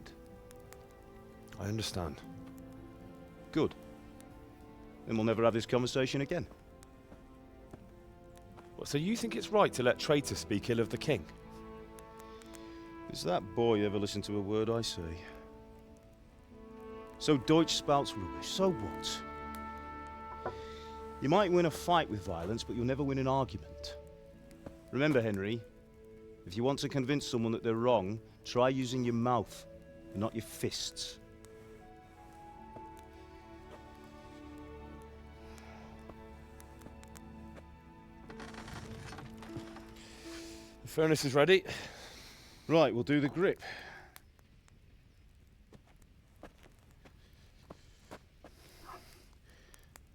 I understand. Good. Then we'll never have this conversation again. What, so you think it's right to let traitors speak ill of the king? Does that boy ever listen to a word I say? So Deutsch spouts rubbish, so what? You might win a fight with violence, but you'll never win an argument. Remember, Henry, if you want to convince someone that they're wrong, try using your mouth, and not your fists. Furnace is ready. Right, we'll do the grip.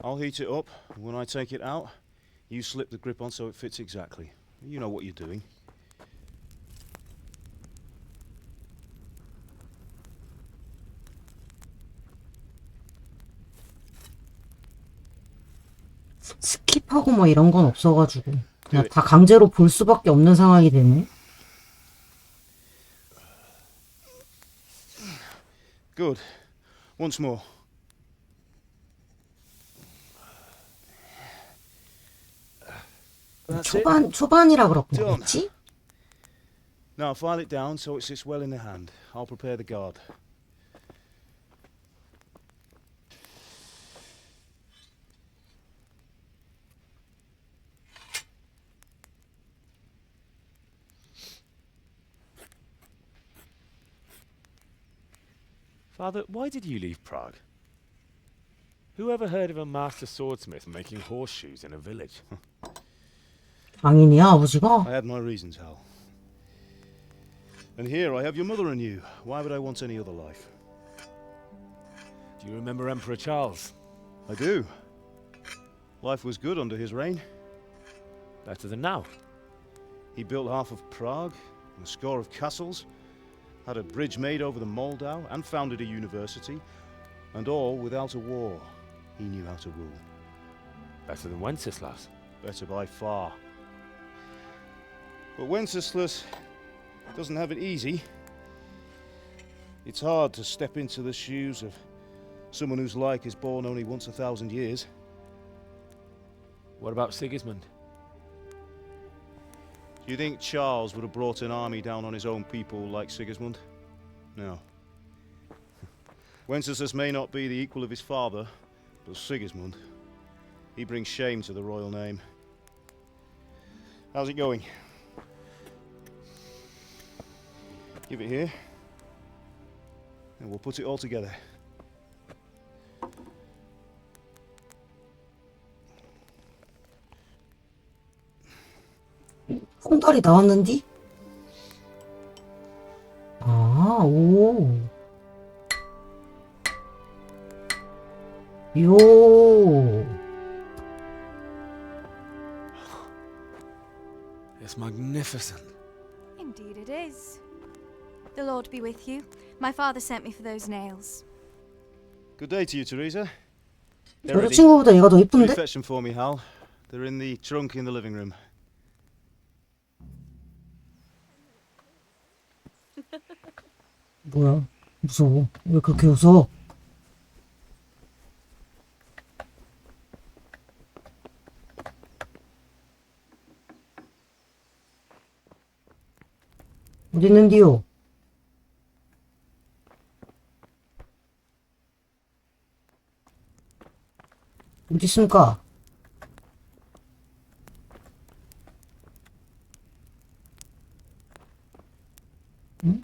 I'll heat it up, and when I take it out, you slip the grip on so it fits exactly. You know what you're doing. 스킵하고 뭐 이런 건 없어가지고 그냥 다 강제로 볼 수밖에 없는 상황이 되네. Good. Once more. 초반이라 그렇겠지? Now file it down so it sits well in the hand. I'll prepare the guard. Father, why did you leave Prague? Who ever heard of a master swordsmith making horseshoes in a village? 장인이야, 아버지가? I had my reasons, Hal. And here I have your mother and you. Why would I want any other life? Do you remember Emperor Charles? I do. Life was good under his reign. Better than now. He built half of Prague, and a score of castles, had a bridge made over the Moldau, and founded a university, and all without a war. He knew how to rule. Better than Wenceslas. Better by far. But Wenceslas doesn't have it easy. It's hard to step into the shoes of someone whose like is born only once 1,000 years. What about Sigismund? Do you think Charles would have brought an army down on his own people like Sigismund? No. Wenceslas may not be the equal of his father, but Sigismund, he brings shame to the royal name. How's it going? Give it here, and we'll put it all together. 콩다리 나왔는디? 아, 오. 요. It's magnificent. Indeed it is. The Lord be with you. My father sent me for those nails. Good day to you, Teresa. 여자친구보다 얘가 더 이쁜데? Fetch them for me, Hal. They're in the trunk in the living room. 뭐야? 무서워. 왜 그렇게 웃어? 어디 있는디요? 어디 있습니까? 응?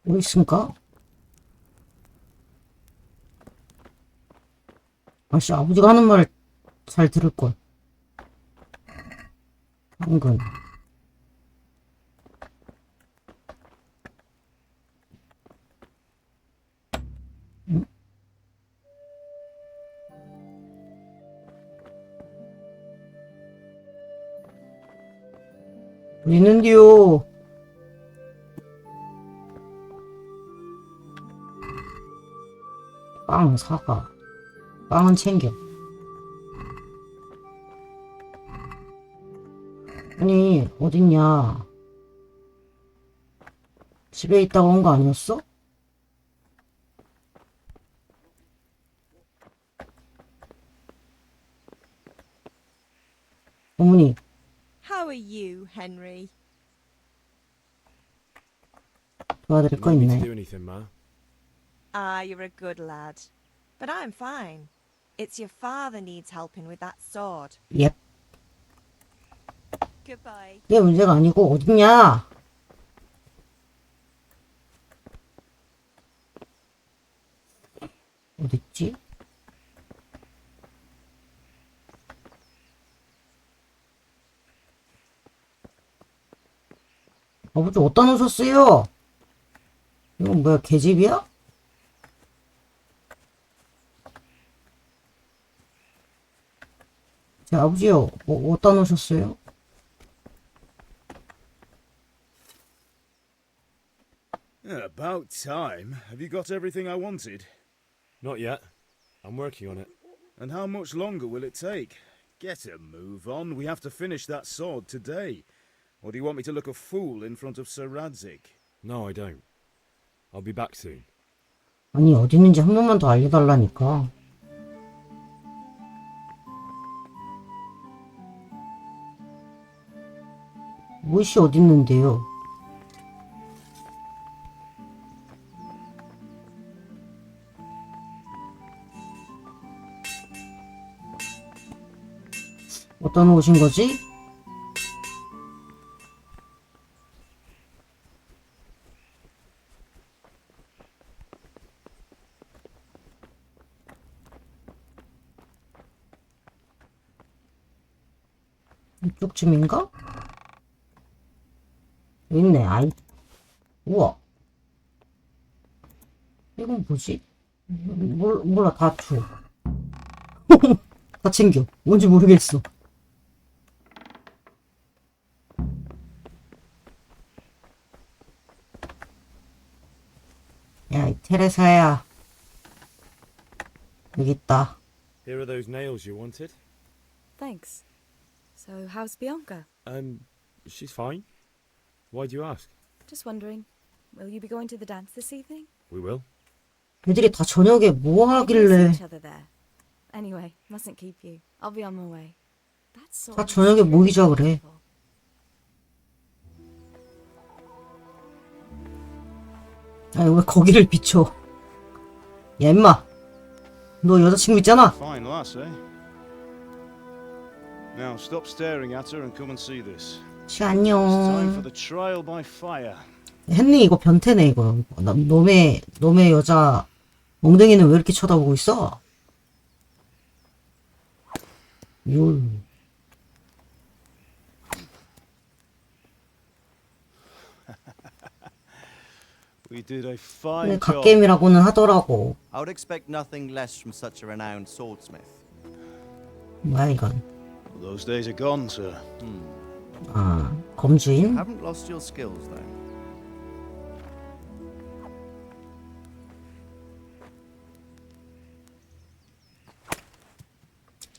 어디 있습니까? 아씨, 아버지가 하는 말 잘 들을걸. 당근. 응? 어디 있는디요? 빵 사과. 빵은 챙겨. 아니, 어딨냐? 집에 있다가 온 거 아니었어? 어머니. How are you, Henry? 도와드릴 거 있네. Do anything, Ma? Ah, you're a good lad. But I'm fine. It's your father needs helping with that sword. Yep. Goodbye. 얘 문제가 아니고 어딨냐? 어딨지? 아버지 어디다 놓으셨어요? 이건 뭐야, 계집이야? 제 아버지요, 어디다 놓으셨어요? About time. Have you got everything I wanted? Not yet. I'm working on it. And how much longer will it take? Get a move on. We have to finish that sword today. Or do you want me to look a fool in front of Sir Radzik? No, I don't. I'll be back soon. 아니, 어디 있는지 한 번만 더 알려달라니까. 무엇이 어디 있는데요? 어디다 놓으신 거지? 이쪽쯤인가? 여기 있네. 아이, 우와. 이건 뭐지? 몰라, 다 줘. 다 챙겨. 뭔지 모르겠어. 야, 이 테레사야. 여기 있다. Here are those nails you wanted. Thanks. So, how's Bianca? She's fine. Why do you ask? Just wondering. Will you be going to the dance this evening? We will. 애들이 다 저녁에 뭐 We'll 하길래. see each other there. Anyway, mustn't keep you. I'll be on my way. That's 다 저녁에 모이자 그래. 아니, 왜 거기를 비춰. 야, 임마. 너 여자친구 있잖아. Fine lass, eh? Now stop staring at her and come and see this. It's time for 안녕. the trial by fire. 헨리 이거 변태네 이거. 놈의 여자 멍댕이는 왜 이렇게 쳐다보고 있어? 요. We did a 근데 fine job. 갓게임이라고는 하더라고. I would expect nothing less from such a renowned swordsmith. 뭐야 이건? Those days are gone, sir. 아, 검주인? Haven't lost your skills though.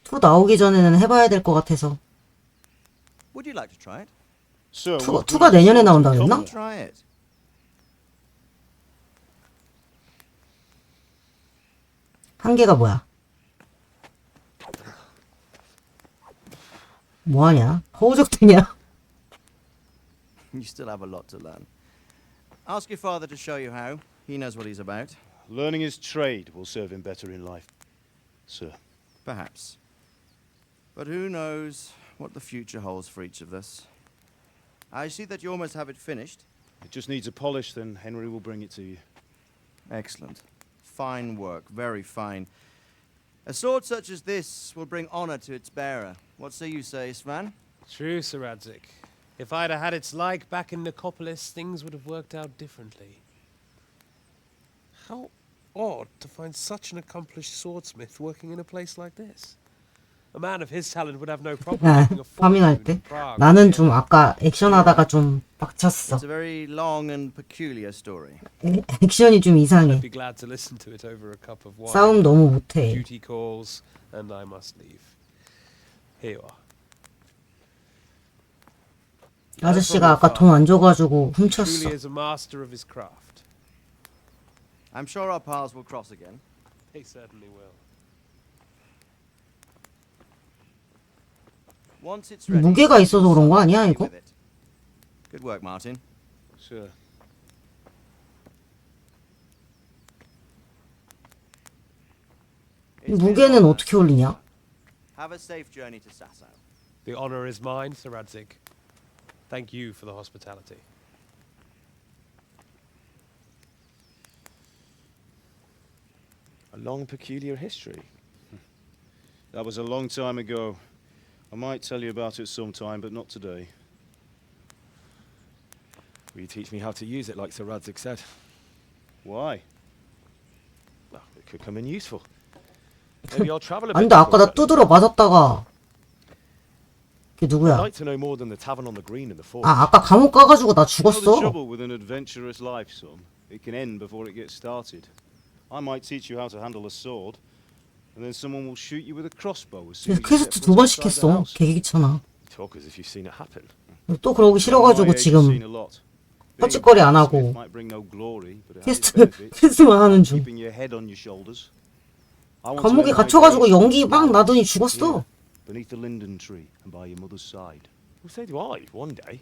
투 나오기 전에는 해봐야 될 것 같아서. Would you like to try it? Sir, 투가 내년에 나온다 그랬나? Try it. 한계가 뭐야? 뭐하냐? 허우적대냐? You still have a lot to learn. Ask your father to show you how. He knows what he's about. Learning his trade will serve him better in life, sir. Perhaps. But who knows what the future holds for each of us. I see that you almost have it finished. It just needs a polish, then Henry will bring it to you. Excellent. Fine work, very fine. A sword such as this will bring honor to its bearer. What say you, Svan? True, Sir Radzik. If I'd have had its like back in Nicopolis, things would have worked out differently. How odd to find such an accomplished swordsmith working in a place like this. A man of his talent would have no problem 아, making a 파밍할 fortune 때 in Prague. 나는 좀 아까 액션하다가 좀 빡쳤어. It's a very long and peculiar story. 액션이 좀 이상해. I'd be glad to listen to it over a cup of wine. 싸움 너무 못해. Duty calls, and I must leave. Here you are. 아저씨가 아까 돈 안 줘가지고 훔쳤어. Truly is a master of his craft. I'm sure our paths will cross again. They certainly will. Once it's ready, 무게가 있어서 그런 거 아니야 이거? Good work, Martin. Sir. 무게는 어떻게 올리냐? Have a safe journey to Sasau. The honor is mine, Sir Radzik. Thank you for the hospitality. A long, peculiar history. That was a long time ago. I might tell you about it sometime, but not today. Will you teach me how to use it like Sir Radzig said? Why? Well, it could come in useful. Maybe I'll travel a 안 bit. 돼, 아까 나 두드러 맞았다가. 그게 I'd 누구야? like to know more than the tavern on the green and the forge. 아, 아까 감옥 가가지고 나 You know the 죽었어. trouble with an adventurous life, son? It can end before it gets started. I might teach you how to handle a sword, and then someone will shoot you with a crossbow as soon as 그래서 you 퀘스트 set 두 foot 번씩 outside the 했어. house. 되게 귀찮아. Talk as if you've seen it happen. 또 그러기 싫어가지고 지금 헛짓거리 안 하고 퀘스트만 하는 중. 감옥에 갇혀가지고 연기 막 나더니 죽었어. Beneath the linden tree and by your mother's side. Well, so do I, one day.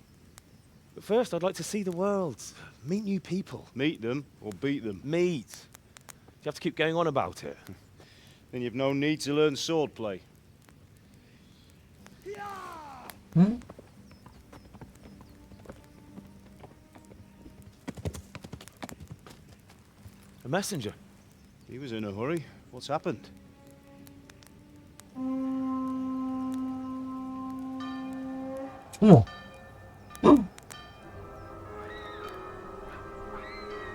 But first, I'd like to see the world. Meet new people. Meet them or beat them? Meet. Do you have to keep going on about it? Then you've no need to learn swordplay. 응? A messenger. He was in a hurry. What's happened? 어머. 응?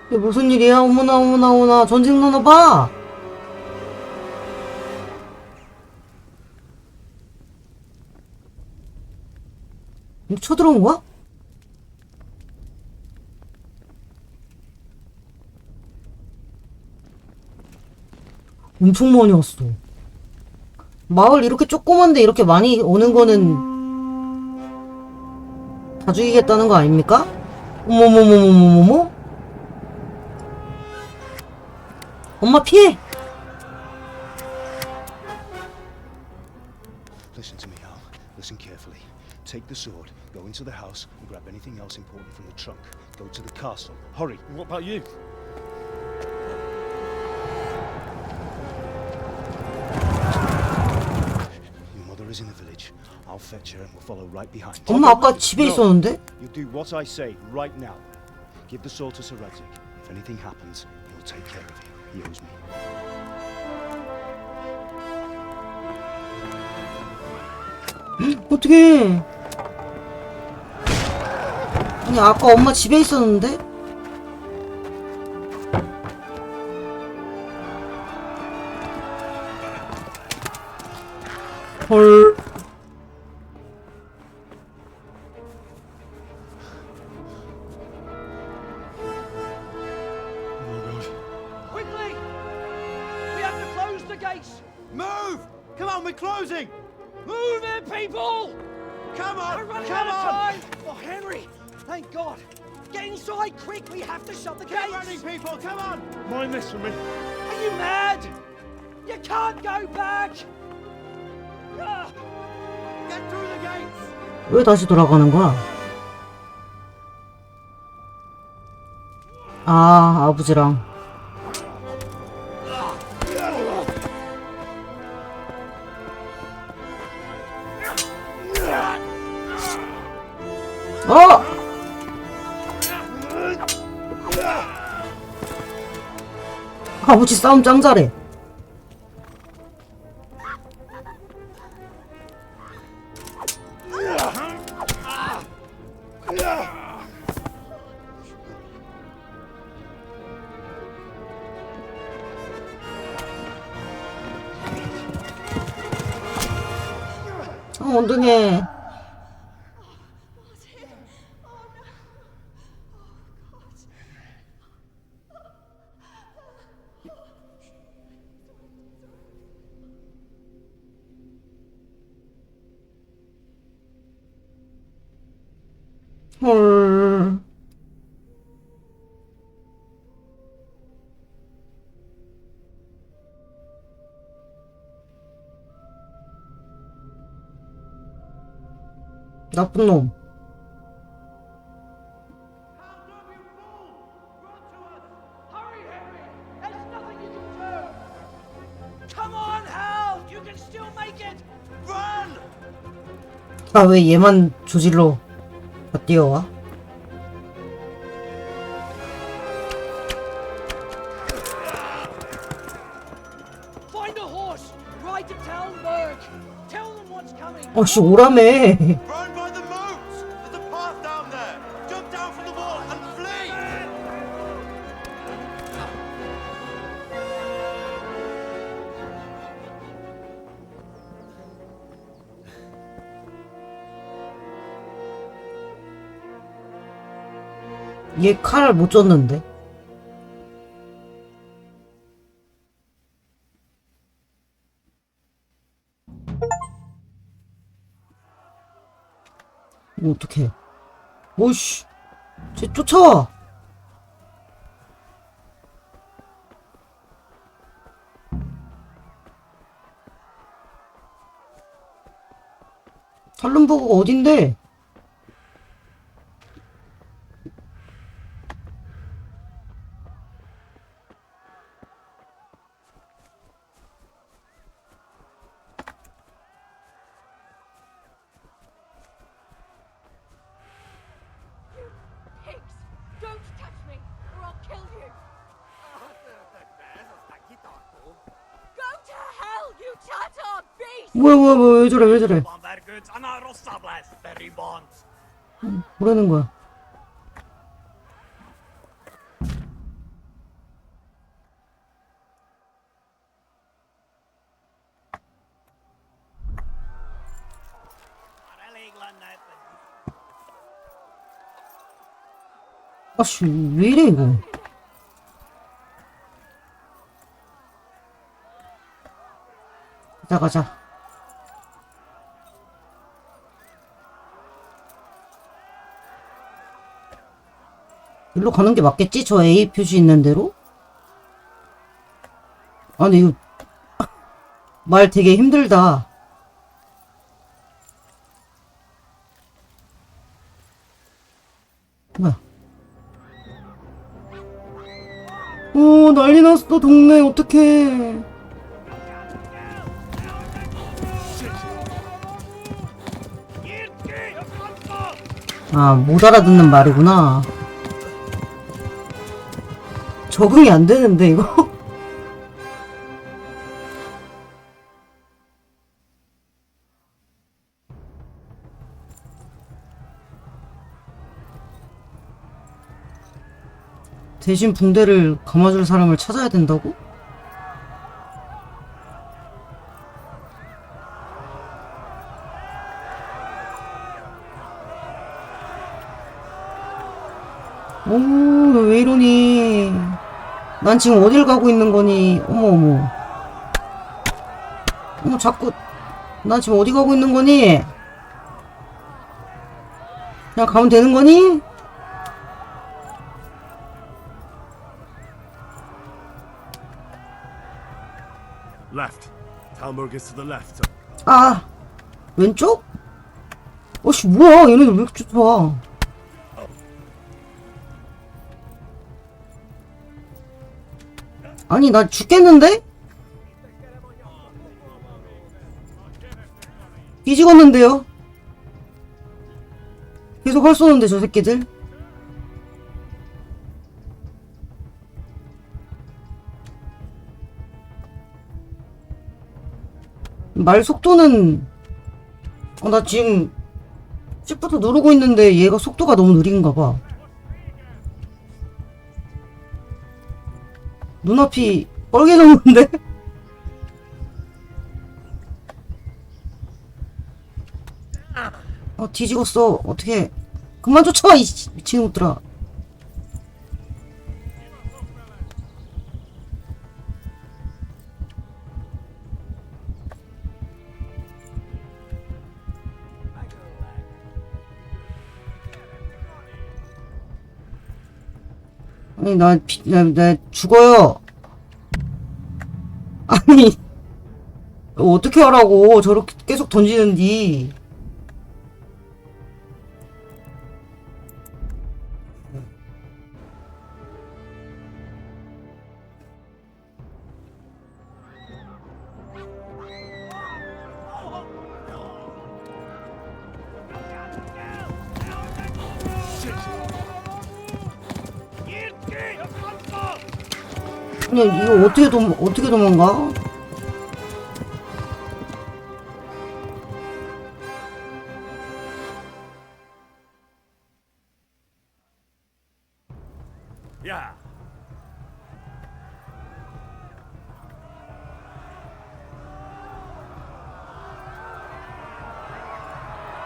이게 무슨 일이야? 어머나 어머나 어머나. 전직 누나 봐. 쳐들어온 거야? 엄청 많이 왔어. 마을 이렇게 조그만데 이렇게 많이 오는 거는 다 죽이겠다는 거 아닙니까? 어머머머머머머머? 엄마 피해! Listen to me, Al. Listen carefully. Take the sword, go into the house, and grab anything else important from the trunk. Go to the castle. Hurry. What about you? Your mother is in the village. I'll fetch her and we'll follow right behind. 엄마 아까 집에 있었는데? You do what I say right now. Give the sword to Sir Radzig. If anything happens, he'll take care of you. He owes me. 어떡해. 아니 아까 엄마 집에 있었는데? 헐. Quickly! We have to close the gates! Move! Come on, we're closing! Move it, people! Come on! We're running out of time! Oh, Henry! Thank God! Get inside, quick! We have to shut the gates! Keep running, people! Come on! Mind this for me. Are you mad? You can't go back! Ah! Get through the gates! 왜 다시 돌아가는 거야? 아, 아버지랑. 어! 아버지 싸움 짱 잘해. 엉덩이. 헐. 나쁜 놈. Come on, Hal! You can still make it! Run! 아, 왜 얘만 조질러 뛰어와? 어씨 오라매. Run by the moat! There's a path down there! Jump down from the wall and flee! 얘 칼 못 줬는데. 어떡해. 오이씨. 쟤 쫓아와. 탈룬버그가 어딘데? Pigs! Don't touch me, or I'll kill you! Go to hell, you Tatar beast! 뭐야, 왜 저래, 왜 저래. 뭐라는 거야. 아씨, 왜 이래, 이거. 가자. 일로 가는 게 맞겠지? 저 A 표시 있는 대로? 아니, 이거, 말 되게 힘들다. 뭐야. 난리 났어, 동네, 어떡해. 못 알아듣는 말이구나. 적응이 안 되는데, 이거? 대신 붕대를 감아줄 사람을 찾아야 된다고? 왜 이러니? 난 지금 어딜 가고 있는 거니? 어머, 자꾸, 난 지금 어디 가고 있는 거니? 그냥 가면 되는 거니? Left. Talmberg is to the left. 왼쪽? 어씨, 뭐야, 얘네들 왜 이렇게 쫓아와? 아니, 나 죽겠는데? 뒤집었는데요? 계속 할 쏘는데, 저 새끼들? 말 속도는, 나 지금, Shift 누르고 있는데 얘가 속도가 너무 느린가 봐. 눈앞이 빨개졌는데? 뒤집었어. 어떻게? 그만 쫓아와, 이 미친 것들아. 아니, 나 죽어요. 아니, 어떻게 하라고. 저렇게 계속 던지는디. 아니, 이거 어떻게 도망가? Yeah.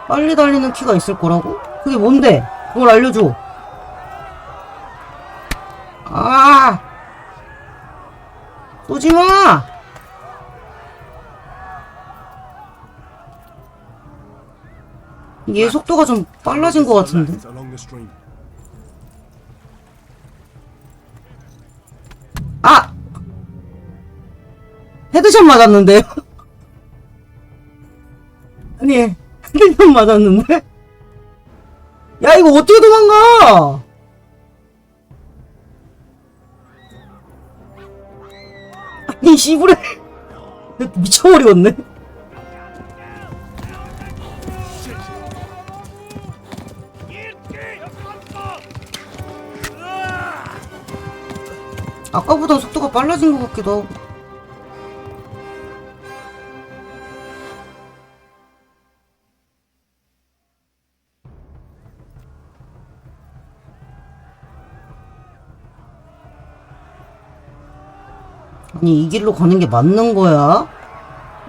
빨리 달리는 키가 있을 거라고? 그게 뭔데? 그걸 알려줘. 아! 쏘지마! 얘 속도가 좀 빨라진 것 같은데. 아! 헤드샷 맞았는데요? 아니, 헤드샷 맞았는데? 야, 이거 어떻게 도망가? 아니, 씨부레. 미쳐버리겠네. 아까보다 속도가 빨라진 것 같기도 하고. 아니, 이 길로 가는 게 맞는 거야?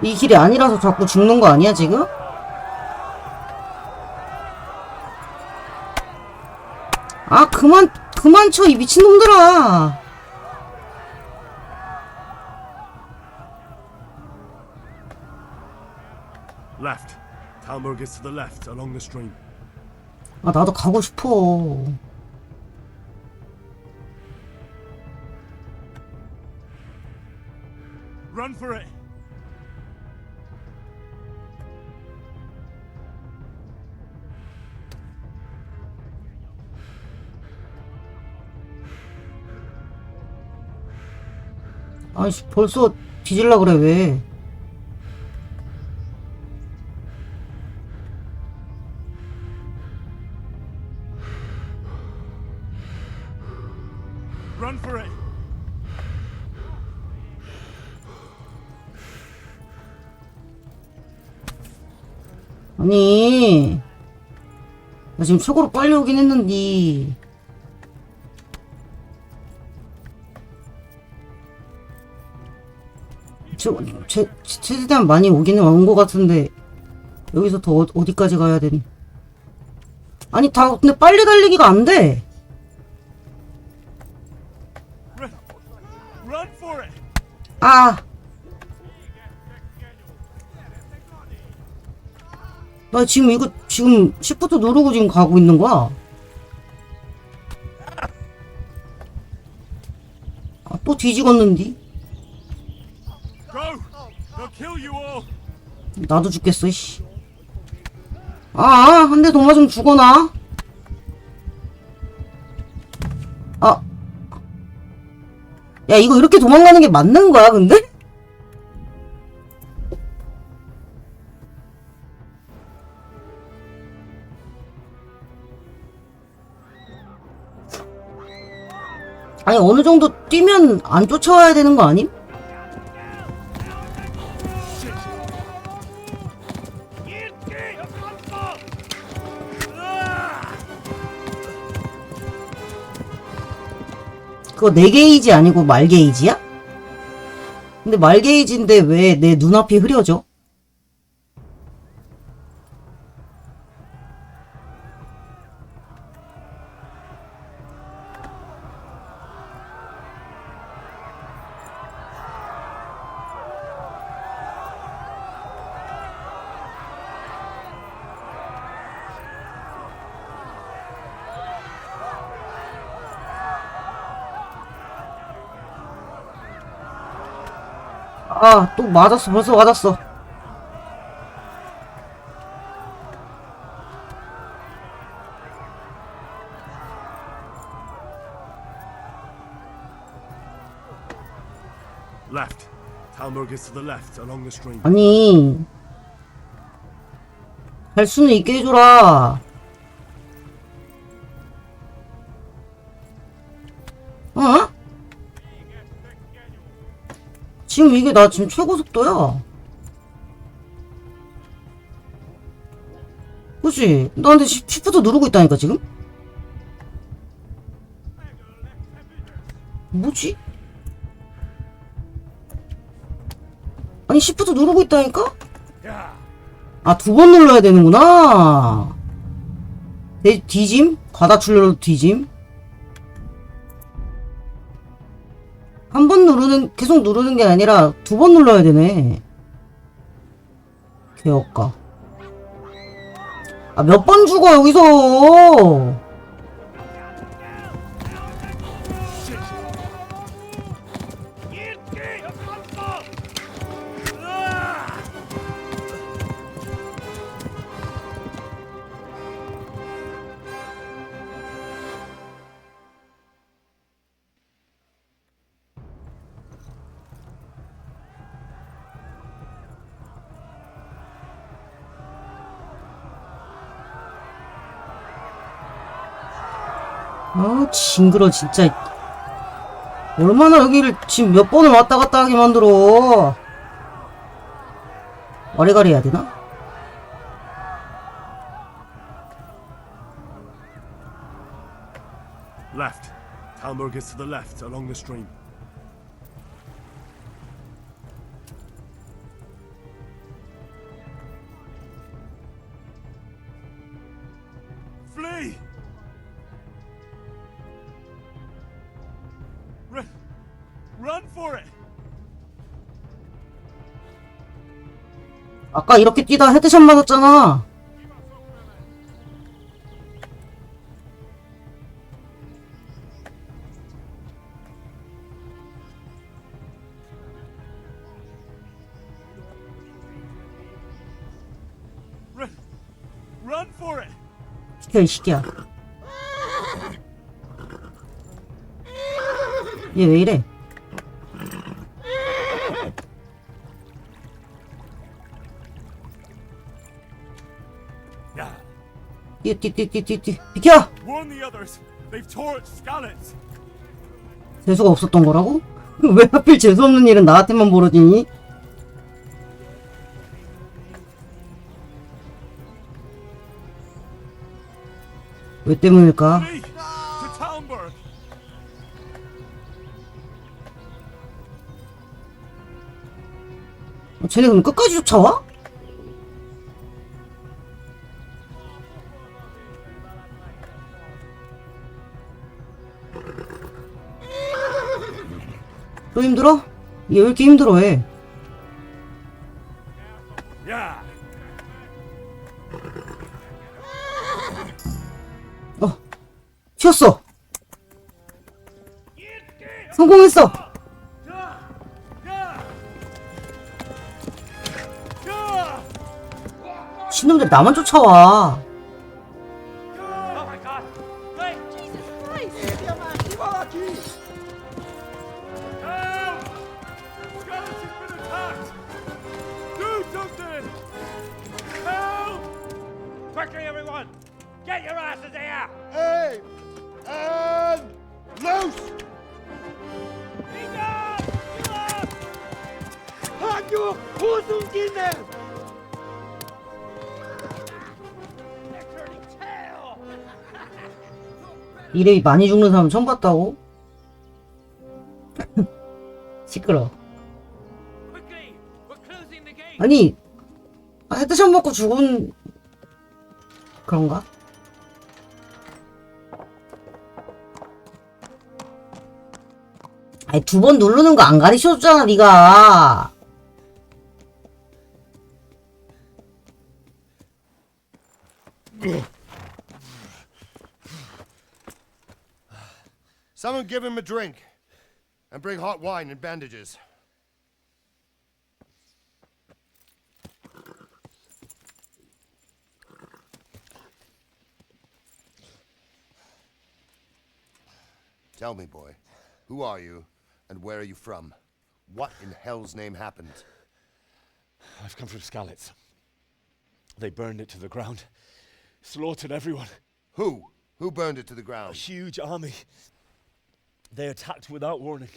이 길이 아니라서 자꾸 죽는 거 아니야, 지금? 아, 그만 쳐, 이 미친놈들아! Left. Talmberg is to the left, along the stream. 아, 나도 가고 싶어. Run for it. 아이씨, 벌써 뒤질라 그래, 왜? Run for it. 아니, 나 지금 최고로 빨리 오긴 했는데. 최대한 많이 오기는 온 것 같은데, 여기서 더 어디까지 가야 되니? 아니, 근데 빨리 달리기가 안 돼! Run for it. 아! 나 지금 시프트 누르고 지금 가고 있는 거야. 아, 또 뒤지겠는디? Go. They'll kill you all. 나도 죽겠어, 씨. 한 대 더 맞으면 죽어나? 아. 야, 이거 이렇게 도망가는 게 맞는 거야, 근데? 아니, 어느 정도 뛰면 안 쫓아와야 되는 거 아님? 그거 내 게이지 아니고 말 게이지야? 근데 말 게이지인데 왜 내 눈앞이 흐려져? 아, 또 맞았어. 벌써 맞았어. Left. Talmberg is to the left, along the stream. 아니, 갈 수는 있게 해줘라. 어? 지금 이게 나 지금 최고 속도야. 그치? 나 근데 시프트 누르고 있다니까, 지금? 뭐지? 아니 시프트 누르고 있다니까? 아, 2번 눌러야 되는구나. 뒤짐? 과다출혈로 뒤짐? 한 번 누르는, 계속 누르는 게 아니라 2번 눌러야 되네. 개업가. 아, 몇 번 죽어, 여기서! 아, 징그러, 진짜. 얼마나 여기를 지금 몇 번을 왔다 갔다 하게 만들어. 와리가리 해야 되나? Left. Talmberg is to the left, along the stream. Flee! Run for it! 아까 이렇게 뛰다 헤드샷 맞았잖아. Run for it! 시켜, 이 시끼야. 얘 왜 이래? 뛰. 비켜! Warn the others. They've torched Skalitz. 재수가 없었던 거라고? 왜 하필 재수 없는 일은 나한테만 벌어지니? 왜 때문일까? Flee to Talmberg. 쟤네 그럼 끝까지 쫓아와? 또 힘들어? 얘 왜 이렇게 힘들어해? 튀었어! 성공했어! 신놈들 나만 쫓아와. Quickly, everyone! Get your asses here! Hey! And loose! 학교 호승기네! 이래 많이 죽는 사람 처음 봤다고? 시끄러. 아니, 헤드샷 먹고 죽은 그런가? 아니 2번 누르는 거 안 가르쳐줬잖아 니가. Someone give him a drink. And bring hot wine and bandages. Tell me, boy, who are you, and where are you from? What in hell's name happened? I've come from Skalitz. They burned it to the ground. Slaughtered everyone. Who? Who burned it to the ground? A huge army. They attacked without warning.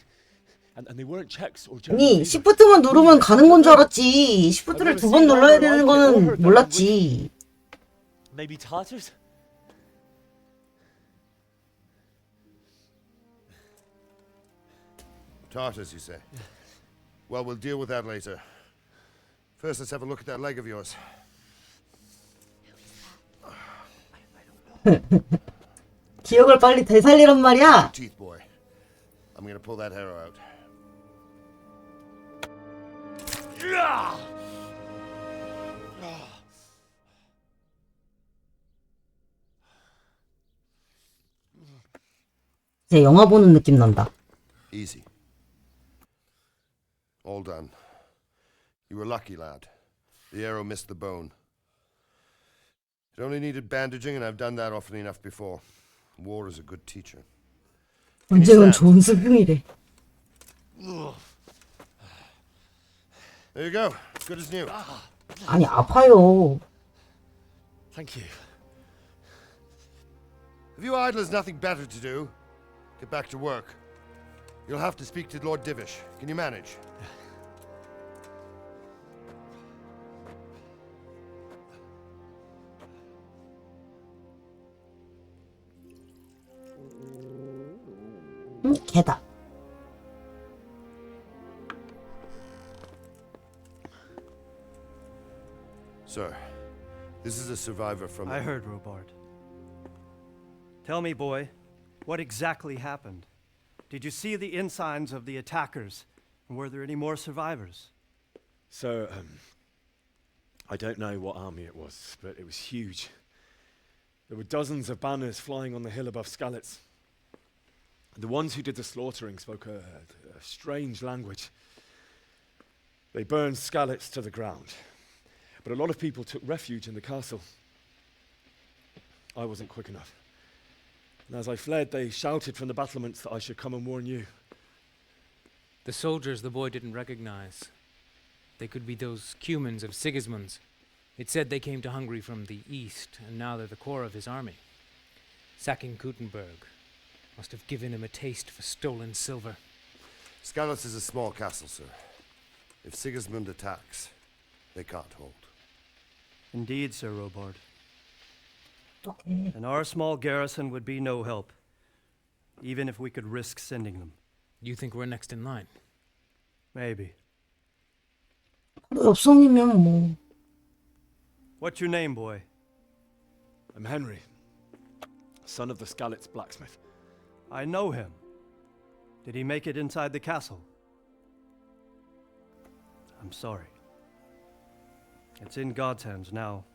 And they weren't Czechs or Germans. 아니 시프트만 누르면 가는 건 줄 알았지. 시프트를 2번 눌러야 되는 거는 몰랐지. Maybe Tartars? Tartars, you say? Well, we'll deal with that later. First, let's have a look at that leg of yours. 기억을 빨리 되살리란 말이야. Teeth, boy. I'm gonna pull that arrow out. 이제 영화 보는 느낌 난다. Easy. All done. You were lucky, lad. The arrow missed the bone. It only needed bandaging, and I've done that often enough before. War is a good teacher. 언제건 좋은 스승이래. There you go. Good as new. 아니 아파요. Thank you. If you idlers nothing better to do, get back to work. You'll have to speak to Lord Divish. Can you manage? 개다. Sir, this is a survivor from... I heard, Robard. Tell me, boy, what exactly happened? Did you see the ensigns of the attackers? And were there any more survivors? So, I don't know what army it was, but it was huge. There were dozens of banners flying on the hill above Skalitz. The ones who did the slaughtering spoke a strange language. They burned Skalitz to the ground, but a lot of people took refuge in the castle. I wasn't quick enough. And as I fled, they shouted from the battlements that I should come and warn you. The soldiers the boy didn't recognize. They could be those Cumans of Sigismund's. It said they came to Hungary from the east, and now they're the core of his army. Sacking Kuttenberg must have given him a taste for stolen silver. Skalitz is a small castle, sir. If Sigismund attacks, they can't hold. Indeed, Sir Robard. Okay. And our small garrison would be no help, even if we could risk sending them. You think we're next in line? Maybe. 엽성이면 뭐. What's your name, boy? I'm Henry, son of the Skalitz blacksmith. I know him. Did he make it inside the castle? I'm sorry. It's in God's hands now.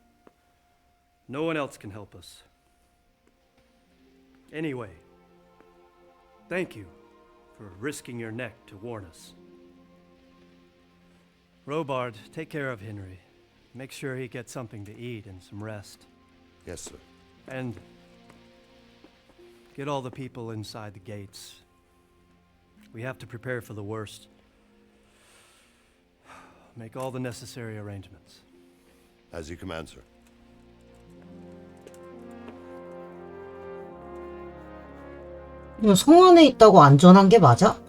No one else can help us. Anyway, thank you for risking your neck to warn us. Robard, take care of Henry. Make sure he gets something to eat and some rest. Yes, sir. And get all the people inside the gates. We have to prepare for the worst. Make all the necessary arrangements. As you command, sir. 이거 성 안에 있다고 안전한 게 맞아?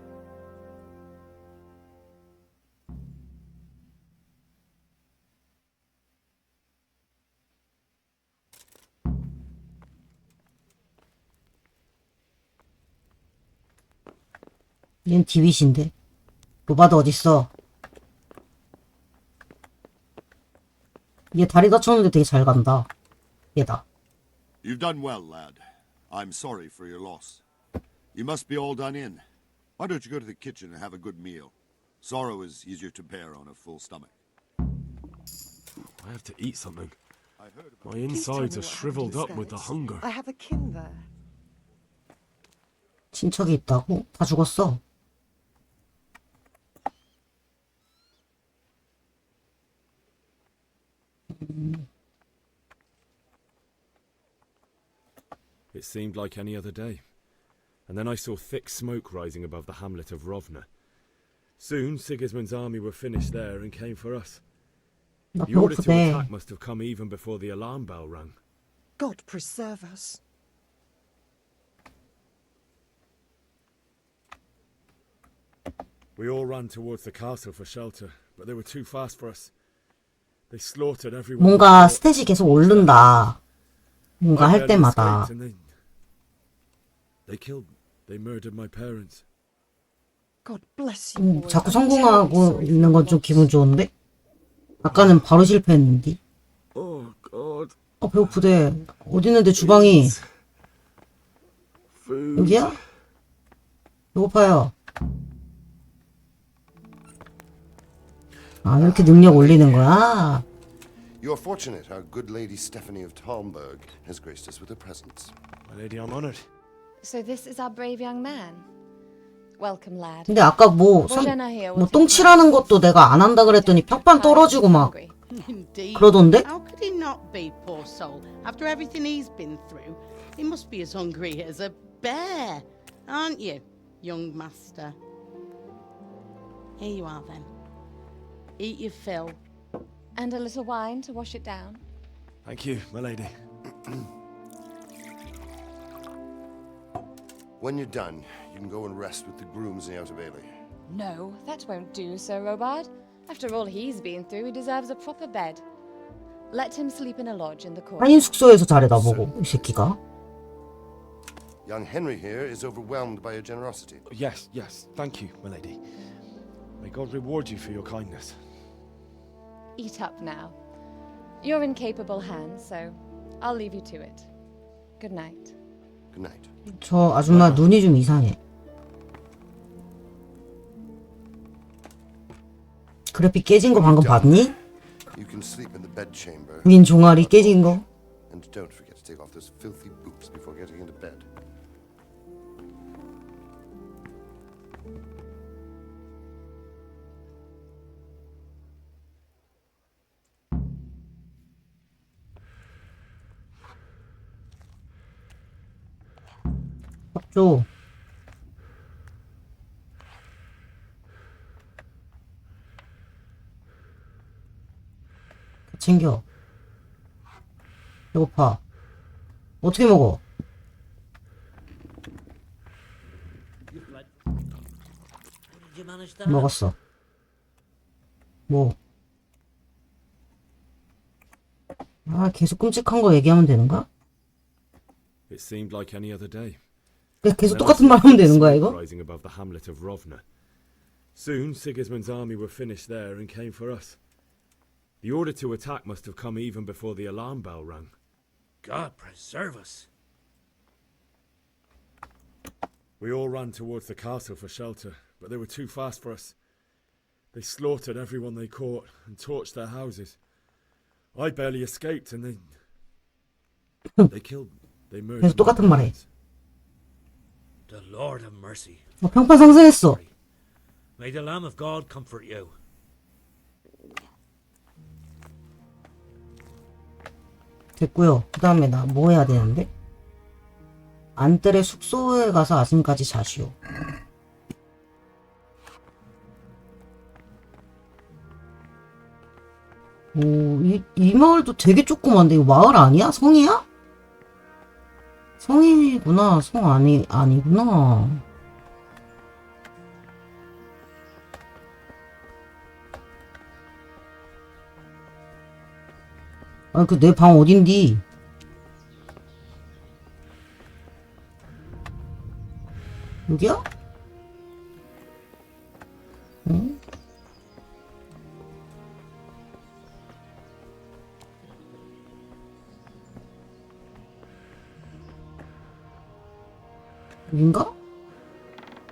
얜 디빗인데. 로바드 어딨어? 얘 다리 다쳤는데 되게 잘 간다. 얘다. You've done well, lad. I'm sorry for your loss. You must be all done in. Why don't you go to the kitchen and have a good meal? Sorrow is easier to bear on a full stomach. I have to eat something. My insides are shriveled up with the hunger. I have a kin there. 친척이 있다고? 다 죽었어. It seemed like any other day. And then I saw thick smoke rising above the hamlet of Rovna. Soon Sigismund's army were finished there and came for us. The order to attack must have come even before the alarm bell rang. God preserve us. We all ran towards the castle for shelter, but they were too fast for us. They slaughtered everyone. 뭔가 스탯이 계속 오른다. 뭔가 할 때마다. They murdered my parents. God bless you, boy. 자꾸 I'm 성공하고 terribly sorry for 있는 건 your 좀 loss. 기분 좋은데? 아까는 바로 실패했는데. Oh, God. 배고프대. 어디 있는데 주방이? Food. 여기야? 배고파요. 아, 이렇게 능력 올리는 거야? You're fortunate our good lady Stephanie of Talmberg has graced us with her presence. My lady, I'm honored. So this is our brave young man. Welcome, lad. 근데 아까 뭐 똥칠하는 것도 내가 안 한다 그랬더니 평판 떨어지고 막 Indeed. 그러던데? How could he not be, poor soul? After everything he's been through, he must be as hungry as a bear, aren't you, young master? Here you are, then. Eat your fill. And a little wine to wash it down. Thank you, my lady. When you're done, you can go and rest with the grooms in the Outer Bailey. No, that won't do, Sir Robard. After all he's been through, he deserves a proper bed. Let him sleep in a lodge in the court. 한인 숙소에서 잘해 나보고 이 새끼가. Young Henry here is overwhelmed by your generosity. Yes, yes. Thank you, my lady. May God reward you for your kindness. Eat up now. You're in capable hands, so I'll leave you to it. Good night. Good night. 저 아줌마 눈이 좀 이상해. 그래픽 깨진 거 방금 봤니? You can sleep in the bedchamber. 윈 종아리 깨진 거. And don't forget to take off those filthy boots before getting into bed. 밥 줘. 챙겨. 배고파. 어떻게 먹어? 먹었어. 뭐? 아, 계속 끔찍한 거 얘기하면 되는가? It seemed like any other day. 계속 똑같은 말 하면 되는 거야, 이거? Rising above the hamlet of Rovna. Soon, Sigismund's army were finished there and came for us. The order to attack must have come even before the alarm bell rang. God preserve us. We all ran towards the castle for shelter, but they were too fast for us. They slaughtered everyone they caught and torched their houses. I barely escaped, and they killed. They murdered. 계속 똑같은 말 해. The Lord have mercy. 평판 상승했어. May the Lamb of God comfort you. 됐고요. 그 다음에 나 뭐 해야 되는데? 안뜰의 숙소에 가서 아침까지 자시오. 오, 이 마을도 되게 조그만데 이거 마을 아니야? 성이야? 성이구나. 성 아니구나. 아, 그 내 방 어딘디? 여기야? 응? 여긴가?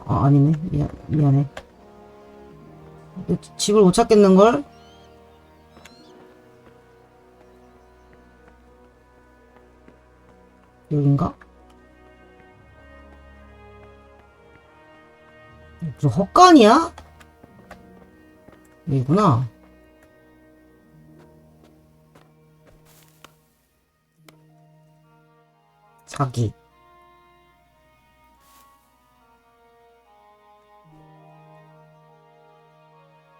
아, 아니네. 미안해. 집을 못 찾겠는걸? 여긴가? 무슨 헛간이야? 여기구나. 자기.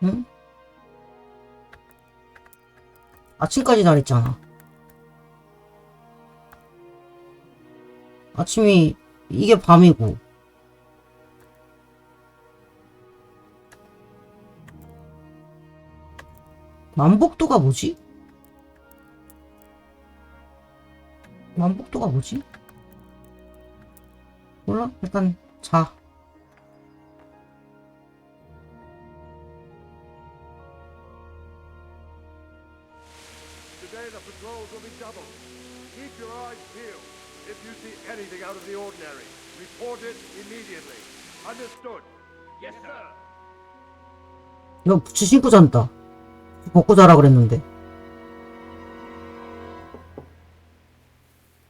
응? 아침까지 잘했잖아. 아침이 이게 밤이고 만복도가 뭐지? 만복도가 뭐지? 몰라? 일단 자. the patrols will be doubled. Keep your eyes peeled. If you see anything out of the ordinary, report it immediately. Understood? Yes, sir. 너 부츠 신고 잔다. 벗고 자라 그랬는데.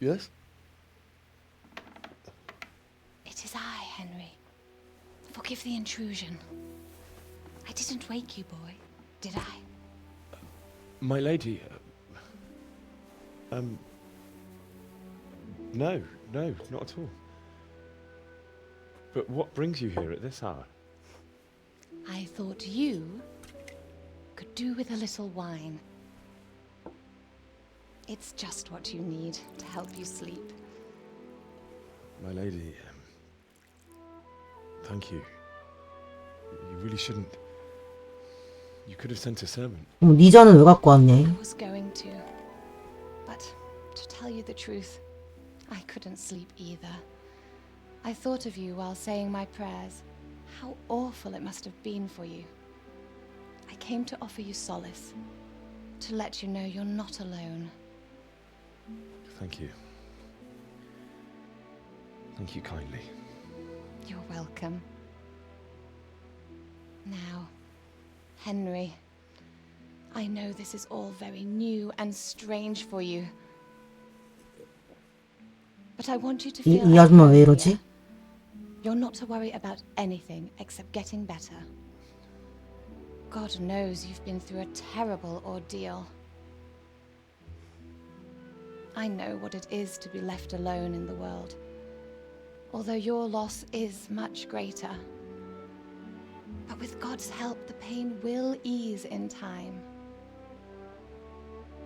Yes? It is I, Henry. Forgive the intrusion. I didn't wake you, boy, did I? My lady, no, not at all. But what brings you here at this hour? I thought you could do with a little wine. It's just what you need to help you sleep. My lady, thank you. You really shouldn't. You could have sent a servant. 네 잔은 왜 갖고 왔냐? I was going to. But to tell you the truth, I couldn't sleep either. I thought of you while saying my prayers. How awful it must have been for you. I came to offer you solace, to let you know you're not alone. Thank you. Thank you kindly. You're welcome. Now, Henry, I know this is all very new and strange for you. But I want you to feel 이 아줌마 왜 이러지? you're not to worry about anything except getting better. God knows you've been through a terrible ordeal. I know what it is to be left alone in the world, although your loss is much greater. But with God's help, the pain will ease in time.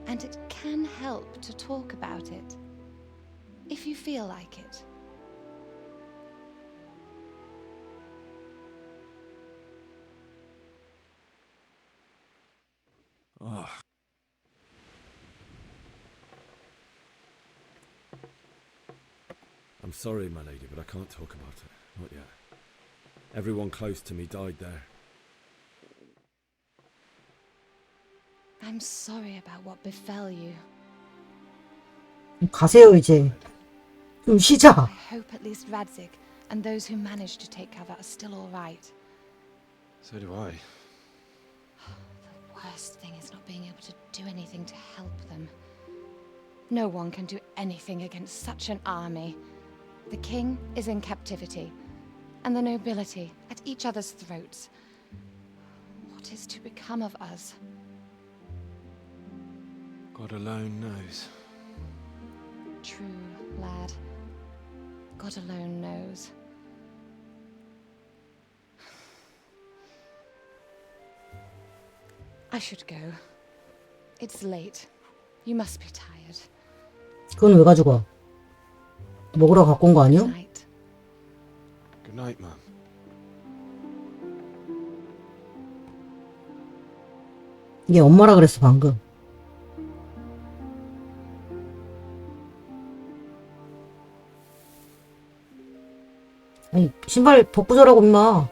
And it can help to talk about it, if you feel like it. Oh. I'm sorry, my lady, but I can't talk about it. Not yet. Everyone close to me died there. I'm sorry about what befell you. 가세요 이제. 좀 쉬자. I hope at least Radzig and those who managed to take cover are still all right. So do I. The worst thing is not being able to do anything to help them. No one can do anything against such an army. The king is in captivity, and the nobility at each other's throats. What is to become of us? God alone knows. True, lad. God alone knows. I should go. It's late. You must be tired. 그건 왜 가지고 와? 먹으러 갖고 온 거 아니야? Good night, ma'am. 이게 엄마라 그랬어 방금. 아니 신발 벗고 자라고 임마.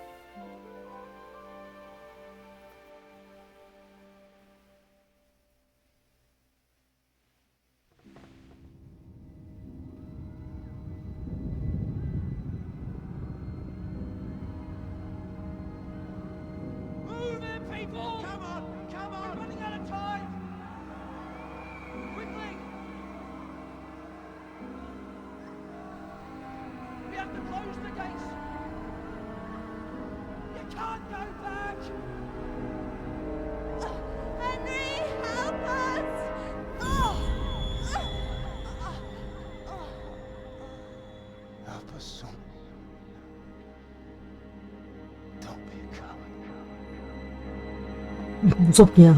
무섭냐.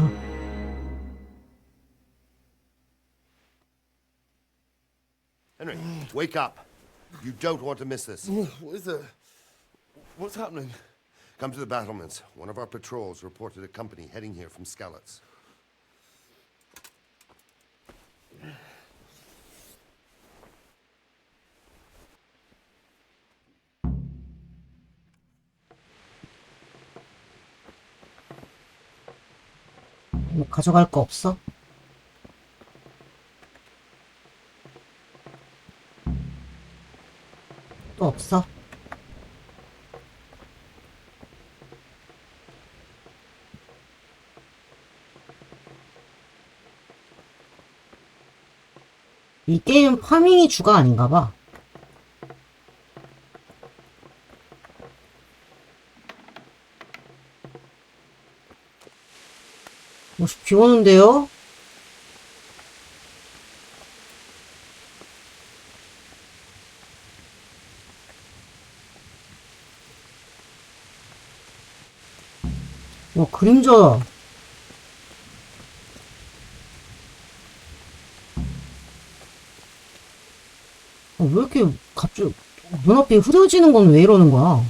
Henry, wake up. You don't want to miss this. What is it? What's happening? Come to the battlements. One of our patrols reported a company heading here from Skalitz. 뭐 가져갈 거 없어? 없어. 이 게임은 파밍이 주가 아닌가 봐. 비 오는데요? 와, 그림자. 왜 이렇게 갑자기 눈앞이 흐려지는 건 왜 이러는 거야?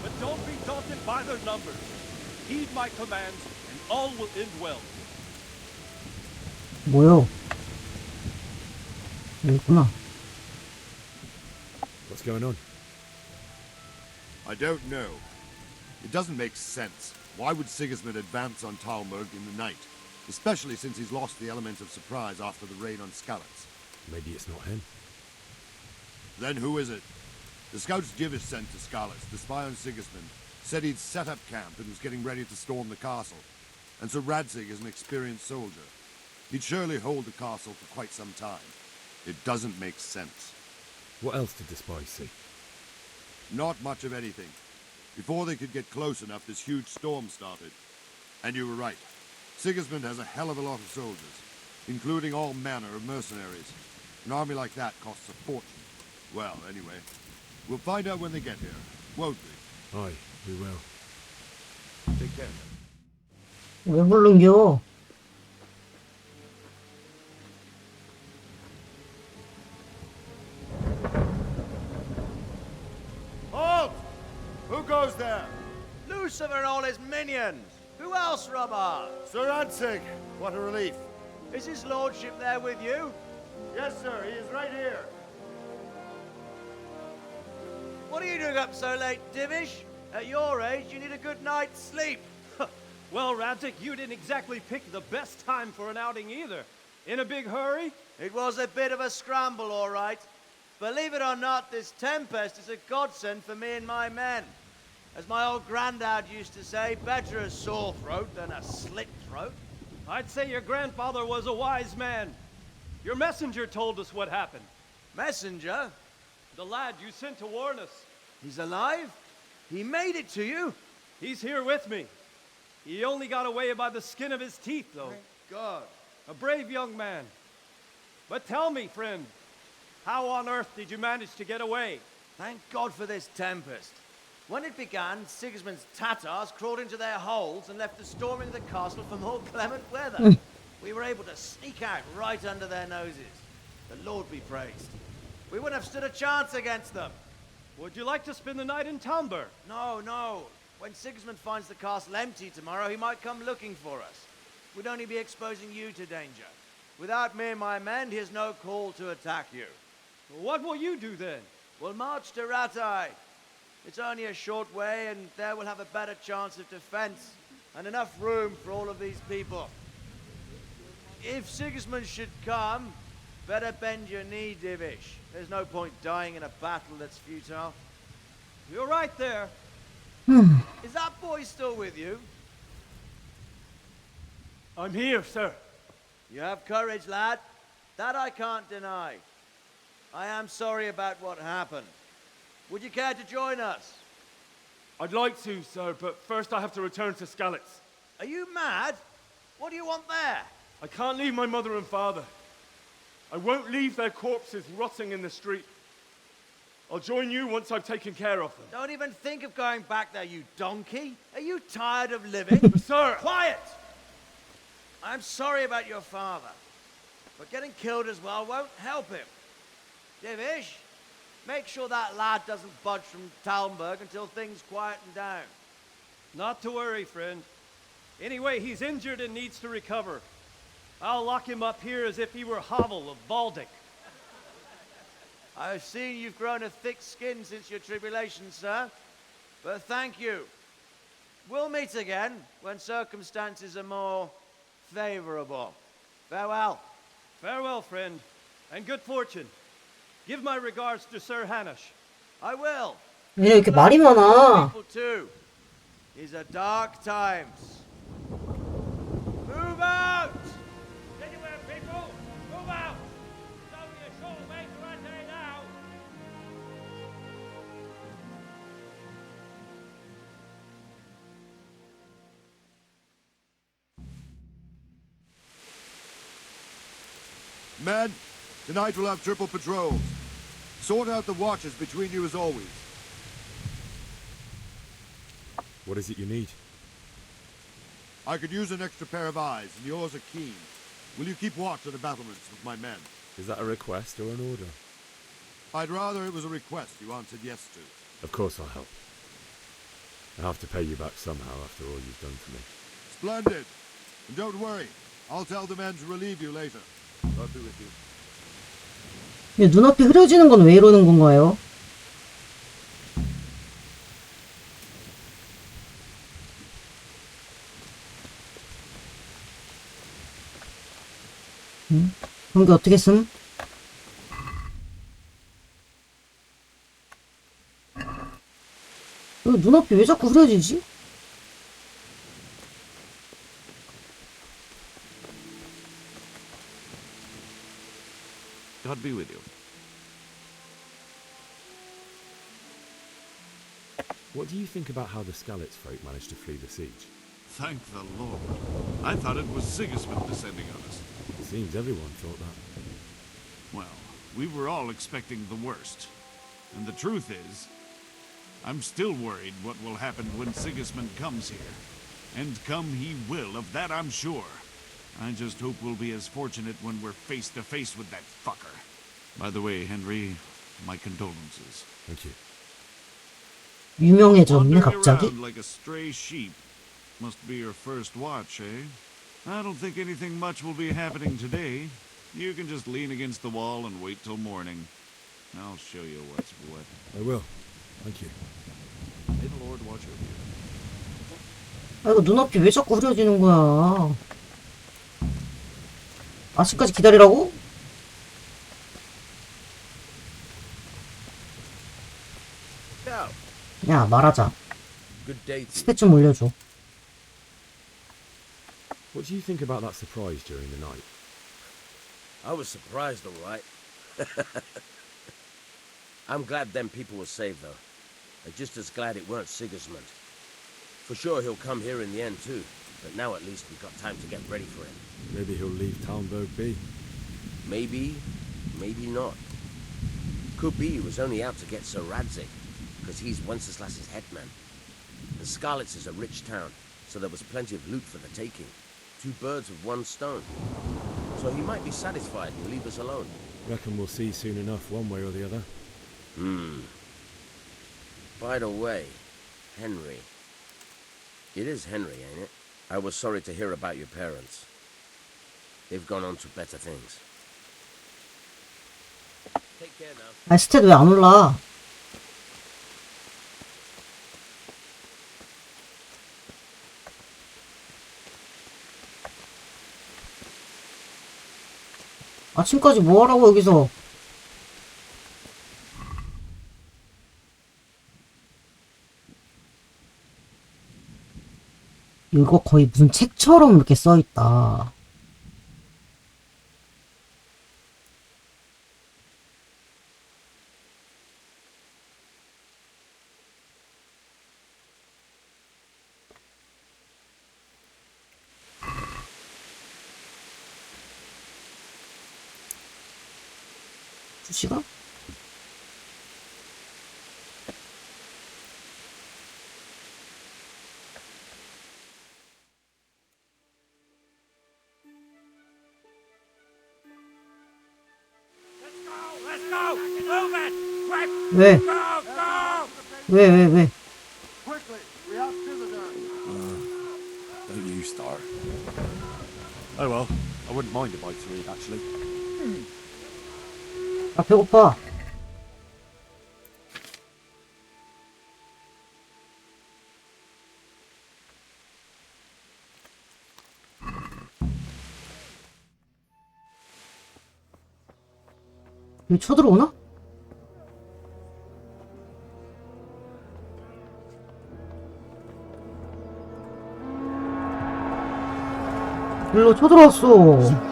But don't be daunted by their numbers. Heed my commands, and all will end well. 뭐요? 여기 있구나. What's going on? I don't know. It doesn't make sense. Why would Sigismund advance on Talmberg in the night? Especially since he's lost the element of surprise after the raid on Skalitz. Maybe it's not him. Then who is it? The scouts Divish sent to Skalitz to spy on Sigismund said he'd set up camp and was getting ready to storm the castle. And so Radzig is an experienced soldier. He'd surely hold the castle for quite some time. It doesn't make sense. What else did the spies see? Not much of anything. Before they could get close enough, this huge storm started. And you were right. Sigismund has a hell of a lot of soldiers, including all manner of mercenaries. An army like that costs a fortune. Well, anyway, we'll find out when they get here, won't we? Aye, we will. Take care. 왜 부른겨? Halt! Who goes there? Lucifer and all his minions. Who else, Robert? Sir Ansig. What a relief. Is his lordship there with you? Yes, sir. He is right here. What are you doing up so late, Divish? At your age, you need a good night's sleep. Well, Radzig, you didn't exactly pick the best time for an outing either. In a big hurry? It was a bit of a scramble, all right. Believe it or not, this tempest is a godsend for me and my men. As my old granddad used to say, better a sore throat than a slit throat. I'd say your grandfather was a wise man. Your messenger told us what happened. Messenger? The lad you sent to warn us. He's alive? He made it to you? He's here with me. He only got away by the skin of his teeth, though. Thank God. A brave young man. But tell me, friend, how on earth did you manage to get away? Thank God for this tempest. When it began, Sigismund's Tatars crawled into their holes and left the storming the castle for more clement weather. We were able to sneak out right under their noses. The Lord be praised. We wouldn't have stood a chance against them. Would you like to spend the night in Talmberg? No, no. When Sigismund finds the castle empty tomorrow, he might come looking for us. We'd only be exposing you to danger. Without me and my men, he has no call to attack you. What will you do then? We'll march to Ratai. It's only a short way, and there we'll have a better chance of defense and enough room for all of these people. If Sigismund should come, better bend your knee, Divish. There's no point dying in a battle that's futile. You're right there. Is that boy still with you? I'm here, sir. You have courage, lad. That I can't deny. I am sorry about what happened. Would you care to join us? I'd like to, sir, but first I have to return to Skalitz. Are you mad? What do you want there? I can't leave my mother and father. I won't leave their corpses rotting in the street. I'll join you once I've taken care of them. Don't even think of going back there, you donkey. Are you tired of living? Sir! Quiet! I'm sorry about your father, but getting killed as well won't help him. Divish, make sure that lad doesn't budge from Talmberg until things quieten down. Not to worry, friend. Anyway, he's injured and needs to recover. I'll lock him up here as if he were Havel of Baldic. I've seen you've grown a thick skin since your tribulation, sir. But thank you. We'll meet again when circumstances are more favorable. Farewell. Farewell, friend, and good fortune. Give my regards to Sir Hanush. I will. 왜 이렇게 말이 많아? People too. These are dark times. Move out! Anywhere, people! Move out! It's only a short way to Rate now! Men, tonight we'll have triple patrols. Sort out the watches between you as always. What is it you need? I could use an extra pair of eyes, and yours are keen. Will you keep watch on the battlements with my men? Is that a request or an order? I'd rather it was a request you answered yes to. Of course I'll help. I have to pay you back somehow after all you've done for me. Splendid. And don't worry, I'll tell the men to relieve you later. I'll be with you. 눈앞이 흐려지는 건 왜 이러는 건가요? 그런 게 어떻게 쓴? 눈앞이 왜 자꾸 흐려지지? God be with you. What do you think about how the Skalitz folk managed to flee the siege? Thank the Lord. I thought it was Sigismund descending on us. It seems everyone thought that. Well, we were all expecting the worst. And the truth is, I'm still worried what will happen when Sigismund comes here. And come he will, of that I'm sure. I just hope we'll be as fortunate when we're face to face with that fucker. By the way, Henry, my condolences. Thank you. 유명해졌네 갑자기? Around like a stray sheep. Must be your first watch, eh? I don't think anything much will be happening today. You can just lean against the wall and wait till morning. I'll show you what's what. I will. Thank you. May the Lord watch over you. 아이고 눈앞이 왜 자꾸 흐려지는 거야? 아직까지 기다리라고? 야 말하자. 스탯 좀 올려줘. What do you think about that surprise during the night? I was surprised, all right. I'm glad them people were saved, though. I'm just as glad it weren't Sigismund. For sure he'll come here in the end, too. But now at least we've got time to get ready for him. Maybe he'll leave Talmberg be. Maybe, maybe not. Could be he was only out to get Sir Radzig, because he's Wenceslas's headman. And Skalitz is a rich town, so there was plenty of loot for the taking. 2 birds with 1 stone. So he might be satisfied and leave us alone. Reckon we'll see soon enough, one way or the other. By the way, Henry. It is Henry, ain't it? I was sorry to hear about your parents. They've gone on to better things. Take care now. 아 스탯 왜 안 올라? 아침까지 뭐 하라고 여기서? 이거 거의 무슨 책처럼 이렇게 써 있다. 시간? 왜? 왜? Quickly, we have visitors. Don't you start. Oh well, I wouldn't mind a bite to eat, actually. 아 배고파. 여기 쳐들어오나? 일로 쳐들어왔어.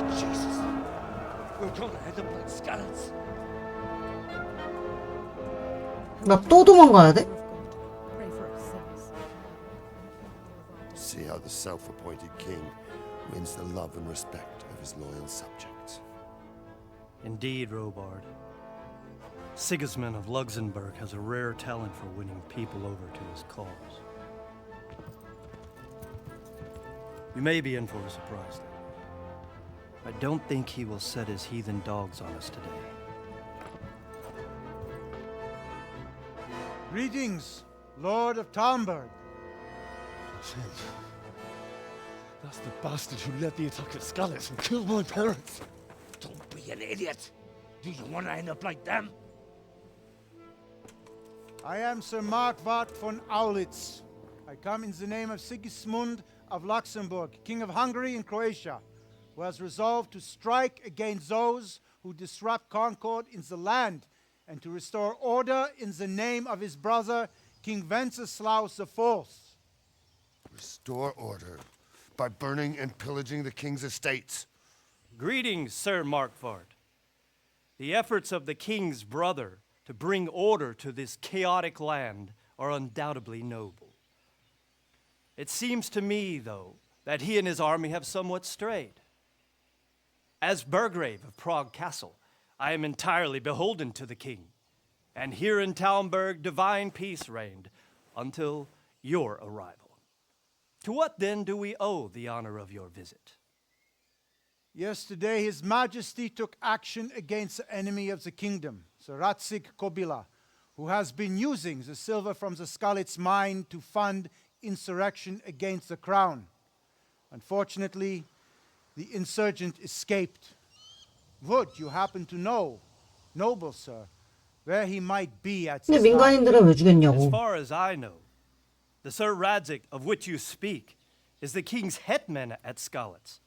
나 또 도망가야 돼? See how the self-appointed king wins the love and respect of his loyal subjects. Indeed, Robard. Sigismund of Luxembourg has a rare talent for winning people over to his cause. We may be in for a surprise, though. I don't think he will set his heathen dogs on us today. Greetings, Lord of Talmberg. That's the bastard who led the attack at Skalitz and killed my parents. Don't be an idiot. Do you want to end up like them? I am Sir Markwart von Aulitz. I come in the name of Sigismund of Luxembourg, King of Hungary and Croatia, who has resolved to strike against those who disrupt concord in the land and to restore order in the name of his brother, King Wenceslaus IV. Restore order by burning and pillaging the king's estates. Greetings, Sir Markwart. The efforts of the king's brother to bring order to this chaotic land are undoubtedly noble. It seems to me, though, that he and his army have somewhat strayed. As Burgrave of Prague Castle, I am entirely beholden to the king, and here in Talmberg divine peace reigned until your arrival. To what then do we owe the honor of your visit? Yesterday, His Majesty took action against the enemy of the kingdom, Sir Radzig Kobyla, who has been using the silver from the Skalitz mine to fund insurrection against the crown. Unfortunately, the insurgent escaped. Would you happen to know, noble sir, where he might be at 근데 this time? 민간인들은 왜 As 죽였냐고. far as I know, the Sir Radzig of which you speak is the king's hetman at Skalitz.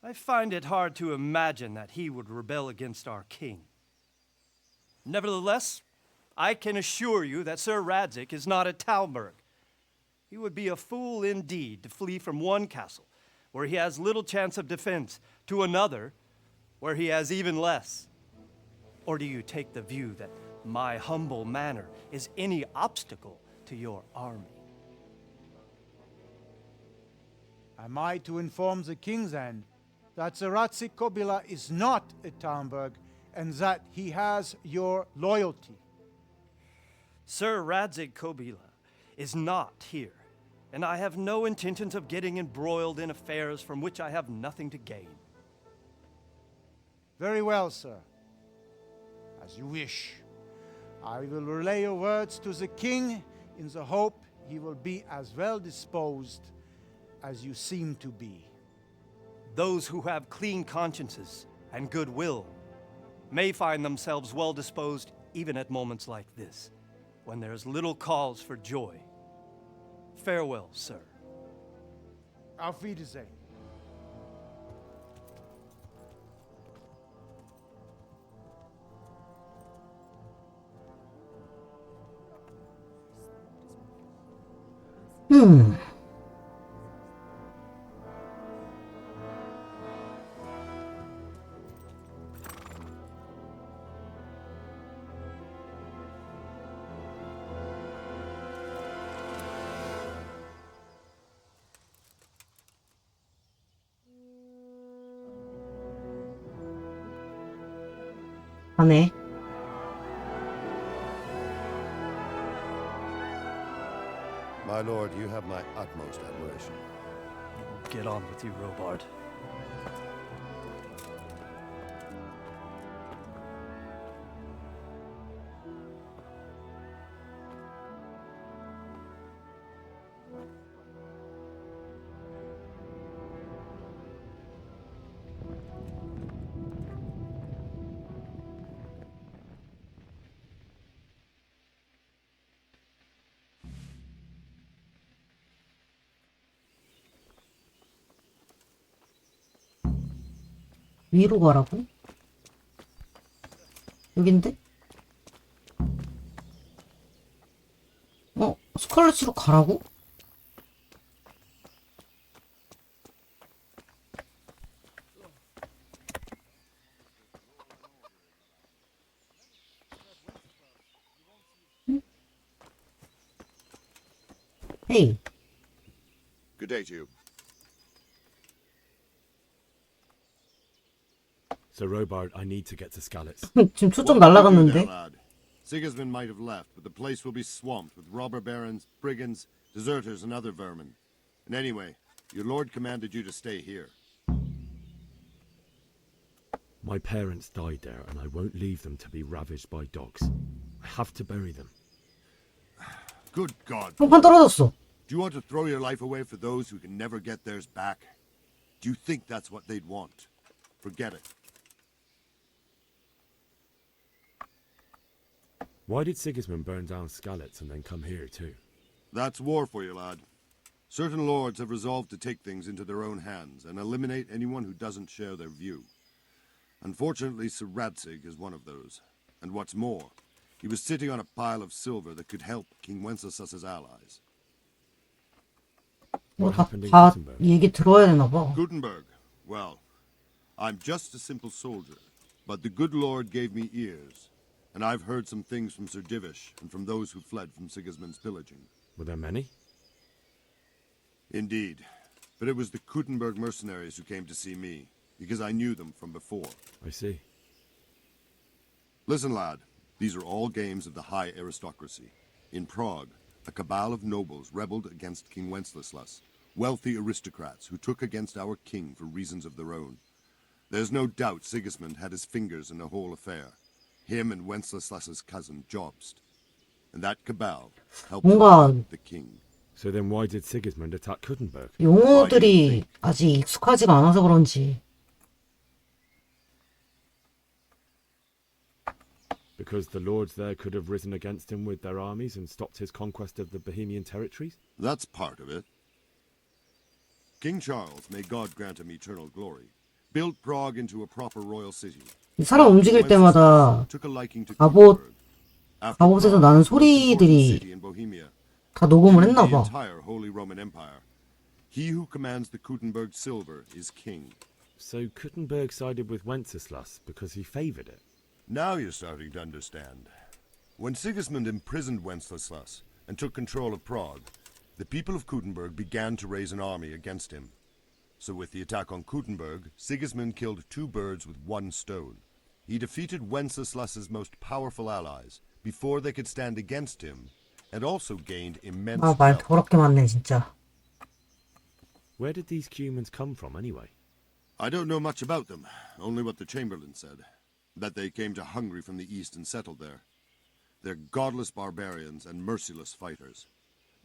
I find it hard to imagine that he would rebel against our king. Nevertheless, I can assure you that Sir Radzig is not at Talmberg. He would be a fool indeed to flee from one castle, where he has little chance of defense, to another, where he has even less. Or do you take the view that my humble manner is any obstacle to your army? Am I to inform the king then that Sir Radzig Kobyla is not at Talmberg and that he has your loyalty? Sir Radzig Kobyla is not here, and I have no intentions of getting embroiled in affairs from which I have nothing to gain. Very well, sir. As you wish. I will relay your words to the king in the hope he will be as well disposed as you seem to be. Those who have clean consciences and goodwill may find themselves well disposed even at moments like this, when there is little cause for joy. Farewell, sir. Auf Wiedersehen. 하네. My lord, you have my utmost admiration. Get on with you, Robard. 위로 가라고? 여긴데? 스칼렛으로 가라고? 응? 헤이. Good day to you. So, Robard, I need to get to Skalitz. 지금 초점 날라갔는데? Sigismund might have left, but the place will be swamped with robber barons, brigands, deserters, and other vermin. And anyway, your lord commanded you to stay here. My parents died there, and I won't leave them to be ravaged by dogs. I have to bury them. Good God. 평판 떨어졌어. Do you want to throw your life away for those who can never get theirs back? Do you think that's what they'd want? Forget it. Why did Sigismund burn down Skalitz and then come here too? That's war for you, lad. Certain lords have resolved to take things into their own hands and eliminate anyone who doesn't share their view. Unfortunately, Sir Radzig is one of those. And what's more, he was sitting on a pile of silver that could help King Wenceslas's allies. 다 얘기 들어야 되나 봐. Gutenberg. Well, I'm just a simple soldier, but the good Lord gave me ears, and I've heard some things from Sir Divish and from those who fled from Sigismund's pillaging. Were there many? Indeed, but it was the Gutenberg mercenaries who came to see me, because I knew them from before. I see. Listen, lad, these are all games of the high aristocracy. In Prague, a cabal of nobles rebelled against King Wenceslas, wealthy aristocrats who took against our king for reasons of their own. There's no doubt Sigismund had his fingers in the whole affair. Him and Wenceslas's cousin, Jobst. And that cabal helped the king. So then why did Sigismund attack Gutenberg? 용어들이 아직 익숙하지가 않아서 그런지. Because the lords there could have risen against him with their armies and stopped his conquest of the Bohemian territories? That's part of it. King Charles, may God grant him eternal glory, built Prague into a proper royal city. 사람 움직일 때마다 갑옷에서 나는 소리들이 다 녹음을 했나 봐. He who commands the Gutenberg silver is king. So Gutenberg sided with Wenceslas because he favored it? Now you're starting to understand. When Sigismund imprisoned Wenceslas and took control of Prague, the people of Gutenberg began to raise an army against him. So with the attack on Gutenberg, Sigismund killed two birds with one stone. He defeated Wenceslas's most powerful allies before they could stand against him, and also gained immense wealth. 말 더럽게 많네 진짜. Where did these humans come from anyway? I don't know much about them, only what the Chamberlain said. That they came to Hungary from the east and settled there. They're godless barbarians and merciless fighters.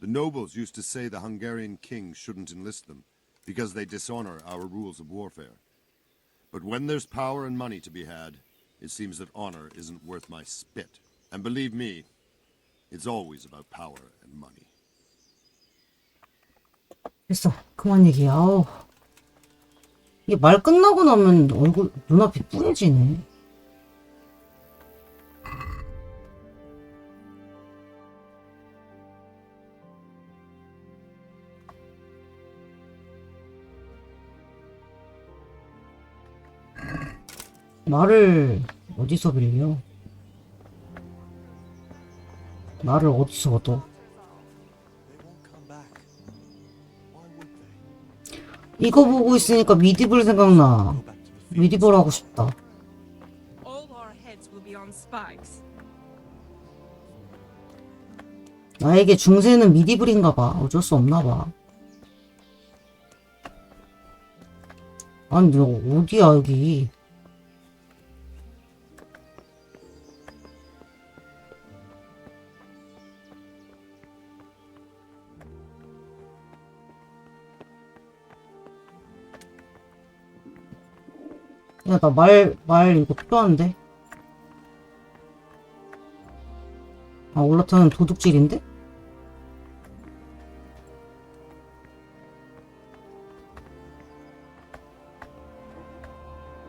The nobles used to say the Hungarian king shouldn't enlist them, because they dishonor our rules of warfare. But when there's power and money to be had, it seems that honor isn't worth my spit. And believe me, it's always about power and money. 됐어. 그만 얘기해. 아우. 이게 말 끝나고 나면 얼굴, 눈앞이 뿌얘지네. 말을 어디서 빌려? 말을 어디서 얻어? 이거 보고 있으니까 미디블 생각나. 미디블 하고 싶다. 나에게 중세는 미디블인가봐. 어쩔 수 없나봐. 아니 너 어디야 여기? 야, 나 말 이거 필요한데? 아, 올라타는 도둑질인데?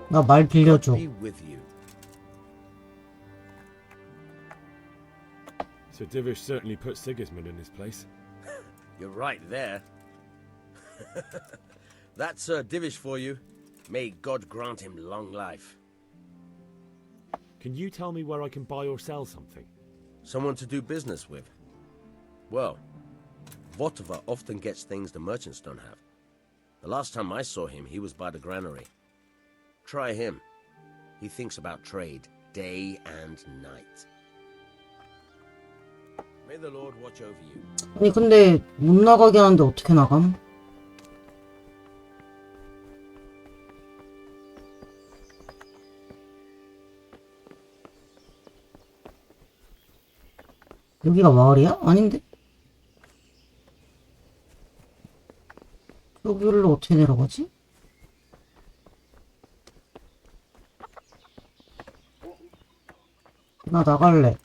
나 말 빌려줘. Sir Divish certainly put Sigismund in his place. You're right there. That's Sir Divish for you. May God grant him long life. Can you tell me where I can buy or sell something? Someone to do business with. Well, Votova often gets things the merchants don't have. The last time I saw him, he was by the granary. Try him. He thinks about trade day and night. May the Lord watch over you. 아니 근데 못 나가게 하는데 어떻게 나감? 여기가 마을이야? 아닌데? 여기를 어떻게 내려가지? 나 나갈래.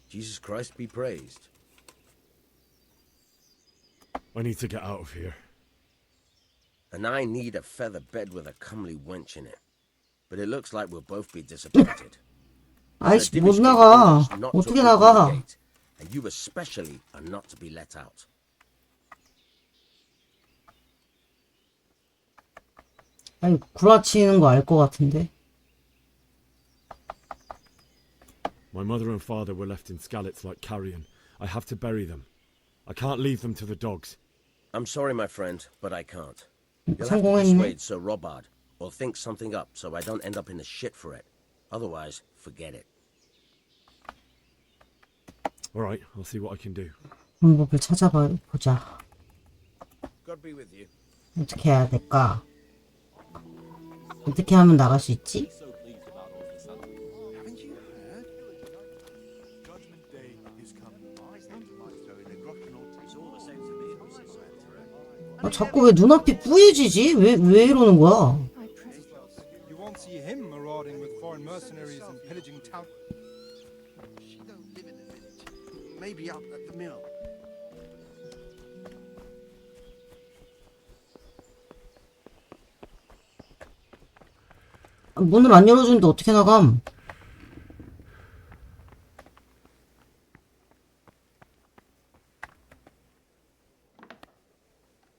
Jesus Christ be praised. I need to get out of here. And I need a feather bed with a comely wench in it. But it looks like we'll both be disappointed. 아이씨 못 나가. 어떻게 나가? And you especially are not to be let out. 아니 구라치는 거 알 것 같은데. My mother and father were left in Skalitz like carrion. I have to bury them. I can't leave them to the dogs. I'm sorry, my friend, but I can't. You'll have to persuade Sir Robard, or think something up so I don't end up in the shit for it. Otherwise, forget it. All right, I'll see what I can do. 방법을 찾아보자. God be with you. 어떻게 해야 될까? 어떻게 하면 나갈 수 있지? 아, 자꾸 왜 눈앞이 뿌얘지지? 왜 이러는 거야? You won't see him marauding with foreign mercenaries and pillaging town. She don't live in the village. Maybe up at the mill. 문을 안 열어주는데 어떻게 나감?